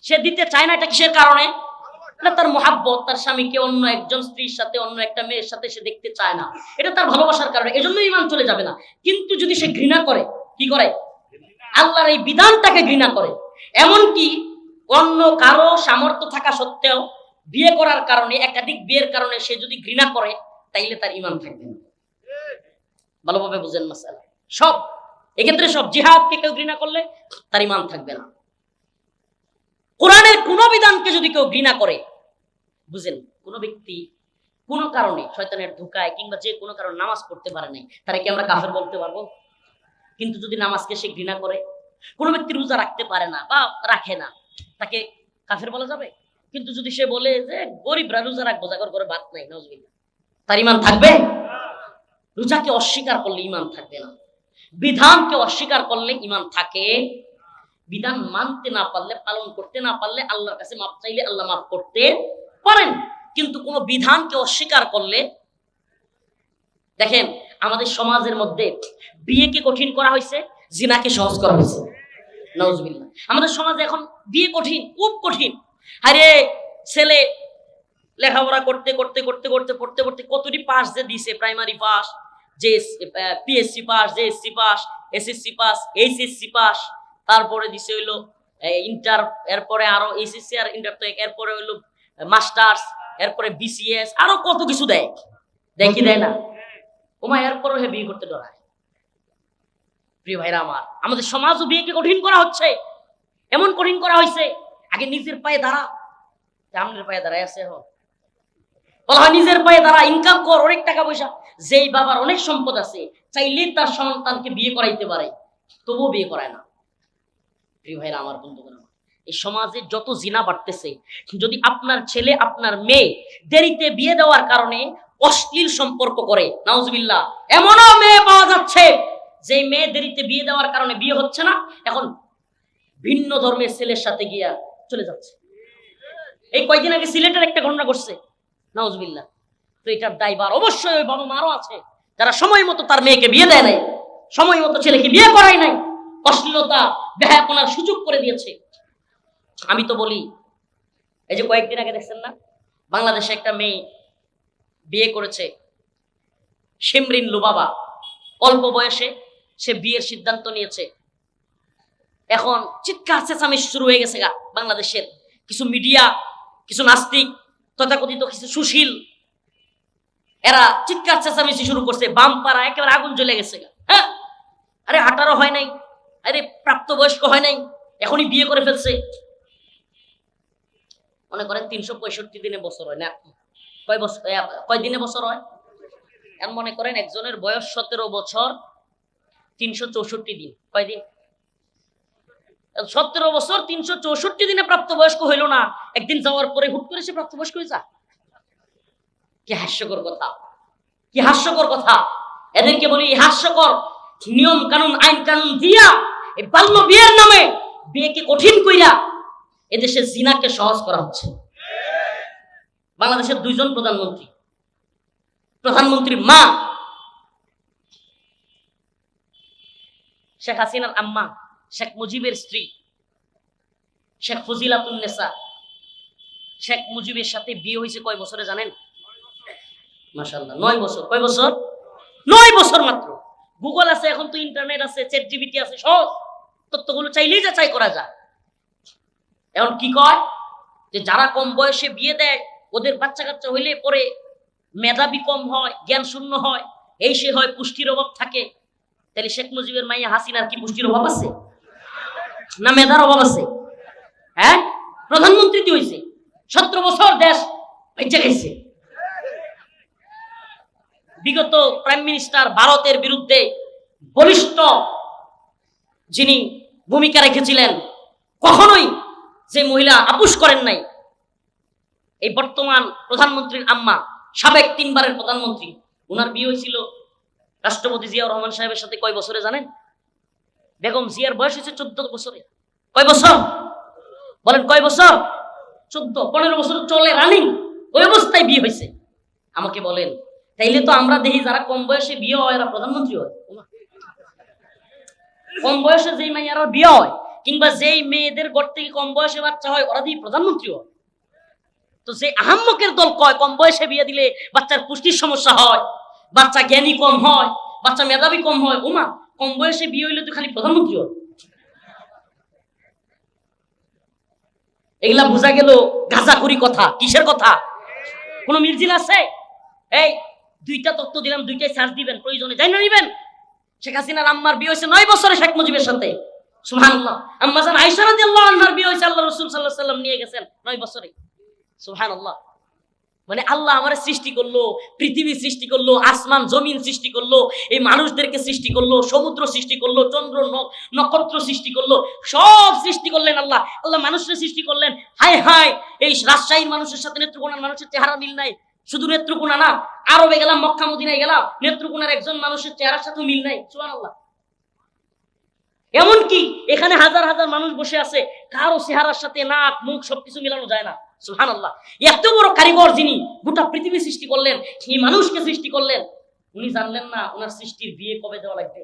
সে দিতে চায় না। এটা কিসের কারণে? না, তার মহাব্বত, তার স্বামীকে অন্য একজন স্ত্রীর সাথে, অন্য একটা মেয়ের সাথে সে দেখতে চায় না। এটা তার ভালোবাসার কারণে, এজন্য ঈমান চলে যাবে না। কিন্তু যদি সে ঘৃণা করে, কি করে? আল্লাহর এই বিধানটাকে ঘৃণা করে, এমনকি অন্য কারো সামর্থ্য থাকা সত্ত্বেও বিয়ে করার কারণে, একাধিক বিয়ের কারণে সে যদি ঘৃণা করে, তাইলে তার ঈমান থাকবে না। ভালোভাবে বুঝেন মাসালা। সব এক্ষেত্রে সব জিহাদকে কেউ ঘৃণা করলে তার ঈমান থাকবে না। কোরআনের কোন বিধানকে যদি কেউ ঘৃণা করে, বুঝেন, কোন ব্যক্তি কোন কারণে শয়তানের ধোঁকায় কিংবা যে কোনো কারণে নামাজ পড়তে পারে নাই, তারা কি আমরা কাফের বলতে পারবো? কিন্তু যদি নামাজকে সে ঘৃণা করে, কোন ব্যক্তি রোজা রাখতে পারে না বা রাখে না, তাকে কাফের বলা যাবে? কিন্তু যদি সে বলে যে গরিবরা রোজা রাখবো, জাগর করে ভাত নাই, নাউজুবিল্লাহ, তার ঈমান থাকবে? রোজাকে অস্বীকার করলে ঈমান থাকবে না। বিধানকে অস্বীকার করলে ঈমান থাকে। বিধান মানতে না পারলে, পালন করতে না পারলে, আল্লাহর কাছে মাপ চাইলে আল্লাহ মাফ করতে পারেন। কিন্তু কোন বিধানকে অস্বীকার করলে, দেখেন আমাদের সমাজের মধ্যে বিয়েকে কঠিন করা হয়েছে, জিনাকে সহজ করা হয়েছে। নাউজুবিল্লাহ। আমাদের সমাজে এখন বিয়ে কঠিন, খুব কঠিন। আরে ছেলে লেখাপড়া করতে করতে করতে করতে পড়তে পড়তে কতটি পাস যে দিছে, প্রাইমারি পাস, যে PSC pass, JSC pass, SSC pass, HSC pass, তারপরে দিছে হইলো ইন্টার, এরপরে আরো এইচএসসি আর ইন্টার, তো এরপরে হইলো মাস্টার্স, এরপরে বিসিএস, আরো কত কিছু দেয়, দেখি দেয় না? ওমা এরপরও হে বিয়ে করতে ডরায়। প্রিয় ভাইরা আমার, আমাদের সমাজও বিয়েকে কঠিন করা হচ্ছে। এমন কঠিন করা হয়েছে, আগে নিজের পায়ে দাঁড়া, সামনের পায়ে দাঁড়ায় আছে। এখন বলা হয় নিজের পায়ে দাঁড়া, ইনকাম কর, অনেক টাকা পয়সা। যেই বাবার অনেক সম্পদ আছে, চাইলে তার সন্তানকে বিয়ে করাইতে পারে, তবুও বিয়ে করায় না। প্রিয় ভাইরা আমার, বন্ধুগণ, এই সমাজে যত জিনা বাড়তেছে, যদি আপনার ছেলে আপনার মেয়ে দেরিতে বিয়ে দেওয়ার কারণে অশ্লীল সম্পর্ক করে, নাউজুবিল্লাহ, এমনও মেয়ে পাওয়া যাচ্ছে যে মেয়ে দেরিতে বিয়ে দেওয়ার কারণে বিয়ে হচ্ছে না, এখন ভিন্ন ধর্মের ছেলের সাথে গিয়া চলে যাচ্ছে। এই কয়েকদিন আগে সিলেটের একটা ঘটনা ঘটছে, নাউজুবিল্লাহ। তো এটার দায়ভার অবশ্যই ওই বাবা মারও আছে, যারা সময় মতো তার মেয়েকে বিয়ে দেয় নাই, সময় মতো ছেলেকে বিয়ে করায় নাই, অশ্লীলতা বেহায়াপনার সুযোগ করে দিয়েছে। আমি তো বলি, এই যে কয়েকদিন আগে দেখছেন না, বাংলাদেশে একটা মেয়ে বিয়ে করেছে, শিমরিন লুবাবা, অল্প বয়সে সে বিয়ের সিদ্ধান্ত নিয়েছে। এখন চিৎকার চেঁচামেচি শুরু হয়ে গেছে বাংলাদেশের কিছু মিডিয়া, কিছু নাস্তিক, তথাকথিত কিছু সুশীল, এরা চিৎকার চেঁচামেচি শুরু করছে। বামপাড়া একেবারে আগুন জ্বলে গেছে। হ্যাঁ, আরে 18 হয় নাই, আরে প্রাপ্তবয়স্ক হয় নাই, এখনই বিয়ে করে ফেলছে। মনে করেন 365 দিনে বছর হয় না, কয় দিনে বছর হয়? এখন মনে করেন একজনের বয়স 17 বছর, 364 দিন, কয় দিন? 17 বছর 364 দিনে প্রাপ্তবয়স্ক হইল না, একদিন যাওয়ার পরে হুট করে সে প্রাপ্তবয়স্ক হয়ে যায়। কি হাস্যকর কথা, কি হাস্যকর কথা। এদেরকে বলি হাস্যকর নিয়ম কানুন, আইন কানুন দিয়া এই বাল্য বিয়ের নামে বিয়েকে কঠিন কইরা এদেশে জিনাকে সহজ করা হচ্ছে। বাংলাদেশের 2 জন প্রধানমন্ত্রী, প্রধানমন্ত্রীর মা শেখ হাসিনার আম্মা, শেখ মুজিবের স্ত্রী শেখ ফজিলাতুন্নেসা, শেখ মুজিবের সাথে বিয়ে হয়েছে কয় বছরে জানেন? মাশাআল্লাহ 9 বছর। কয় বছর? 9 বছর মাত্র। গুগল আছে, এখন তো ইন্টারনেট আছে, চ্যাট জিপিটি আছে, সব তথ্যগুলো চাইলেই যাচাই করা যায়। এখন কি কয় যে যারা কম বয়সে বিয়ে দেয়, ওদের বাচ্চা কাচ্চা হইলে পরে মেধাবী কম হয়, জ্ঞান শূন্য হয়, এই সে হয়, পুষ্টির অভাব থাকে। তাহলে শেখ মুজিবের মাইয়া হাসিনার কি পুষ্টির অভাব আছে না মেধার অভাব আছে? হ্যাঁ, প্রধানমন্ত্রী হয়েছে, 17 বছর দেশ বেঁচে গেছে। বিগত প্রাইম মিনিস্টার ভারতের বিরুদ্ধে বলিষ্ঠ যিনি ভূমিকা রেখেছিলেন, কখনোই যে মহিলা আপোষ করেন নাই, এই বর্তমান প্রধানমন্ত্রীর আম্মা, সাবেক 3 বারের প্রধানমন্ত্রী, ওনার বিয়ে হয়েছিল রাষ্ট্রপতি জিয়াউর রহমান সাহেবের সাথে কয় বছরে জানেন? বেগম জিয়ার বয়স হয়েছে 14 বছরে। কয় বছর বলেন? কয় বছর? 14, 15 বছর চলে রানিং, ওই অবস্থায় বিয়ে হয়েছে। আমাকে বলেন, তাইলে তো আমরা দেখি যারা কম বয়সে বিয়ে হয় এরা প্রধানমন্ত্রী হয়। কম বয়সে যেই মাইয়ারা বিয়ে হয় কিংবা যেই মেয়েদের ঘর থেকে কম বয়সে বাচ্চা হয় ওরা দিয়ে প্রধানমন্ত্রী হয়। তো যে আহাম্মকের দল কয় কম বয়সে বিয়ে দিলে বাচ্চার পুষ্টির সমস্যা হয়, বাচ্চা জ্ঞানী কম হয়, বাচ্চা মেধাবী কম হয়, ওমা কম বয়সে বিয়ে হইলে তো খালি প্রধানমন্ত্রী হয়। এগুলা বোঝা গেল গাঁজাখুরি কথা। কিসের কথা? কোন মির্জিল আছে? এই 2টা তথ্য দিলাম, 2টাই সার্চ দিবেন, প্রয়োজনে জানা নিবেন। শেখ হাসিনার আম্মার বিয়ে হয়েছে 9 বছরে শেখ মুজিবের সাথে। সুবহানাল্লাহ। আম্মা জান আয়েশা রাদিয়াল্লাহু আনহার বিয়ে হয়েছে আল্লাহ রাসূল সাল্লাল্লাহু আলাইহি ওয়াসাল্লাম নিয়ে গেছেন 9 বছরে। সুবহানাল্লাহ। মানে আল্লাহ আমারে সৃষ্টি করলো, পৃথিবী সৃষ্টি করলো, আসমান জমিন সৃষ্টি করলো, এই মানুষদেরকে সৃষ্টি করলো, সমুদ্র সৃষ্টি করলো, চন্দ্র নক্ষত্র সৃষ্টি করলো, সব সৃষ্টি করলেন আল্লাহ। আল্লাহ মানুষের সৃষ্টি করলেন। হায় হায়, এই রাজশাহীর মানুষের সাথে নেত্রকোনার মানুষের চেহারা মিল নাই। শুধু নেত্রকোনা না, আরবে গেলাম, মক্কা মদিনায় গেলাম, নেত্রকোনার একজন মানুষের চেহারার সাথে মিল নাই। সুবহানাল্লাহ। এমনকি এখানে হাজার হাজার মানুষ বসে আছে, কারো চেহারার সাথে নাক মুখ সবকিছু মিলানো যায় না। সুবহানাল্লাহ। এত বড় কারিগর যিনি গোটা পৃথিবী সৃষ্টি করলেন, এই মানুষকে সৃষ্টি করলেন, উনি জানলেন না ওনার সৃষ্টির বিয়ে কবে দেওয়া লাগবে?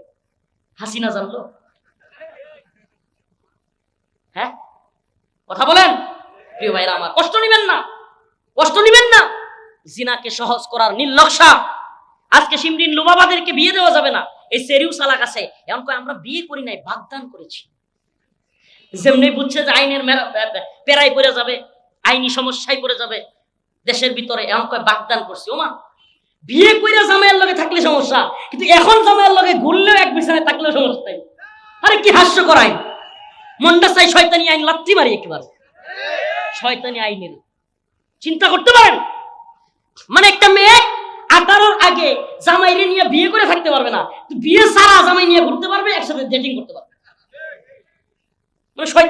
হাসিনা জানলো? হ্যাঁ, কথা বলেন প্রিয় ভাইরা আমার। কষ্ট নিবেন না, কষ্ট নিবেন না। জিনাকে সহজ করার নীল নকশা। আজকে শিমরিন লুবাবাদেরকে বিয়ে দেওয়া যাবে না, এই সেরিউ সালাক আছে। এমন করে আমরা বিয়ে করি নাই, বাগদান করেছি। যেমনি বুঝছে যে আইনের পেরাই পড়ে যাবে, আইনি সমস্যায় পড়ে যাবে দেশের ভিতরে, এমন করে বাগদান করছি। ওমা বিয়ে কইরা জামাইয়ের লগে থাকলে সমস্যা, কিন্তু এখন জামাইয়ের লগে ঘুরলেও এক বিছানায় থাকলেও সমস্যা নাই। আরে কি হাস্যকর আইন! মনটা চাই শয়তানি আইন লাত্তি মারি একেবারে। শয়তানি আইনের চিন্তা করতে পারেন? মানে একটা মেয়ে 18-র আগে জামাইরে নিয়ে বিয়ে করে থাকতে পারবে না, বিয়ে ছাড়া জামাই নিয়ে ঘুরতে পারবে, একসাথে ডেটিং করতে পারবে। মানে শয়তানি।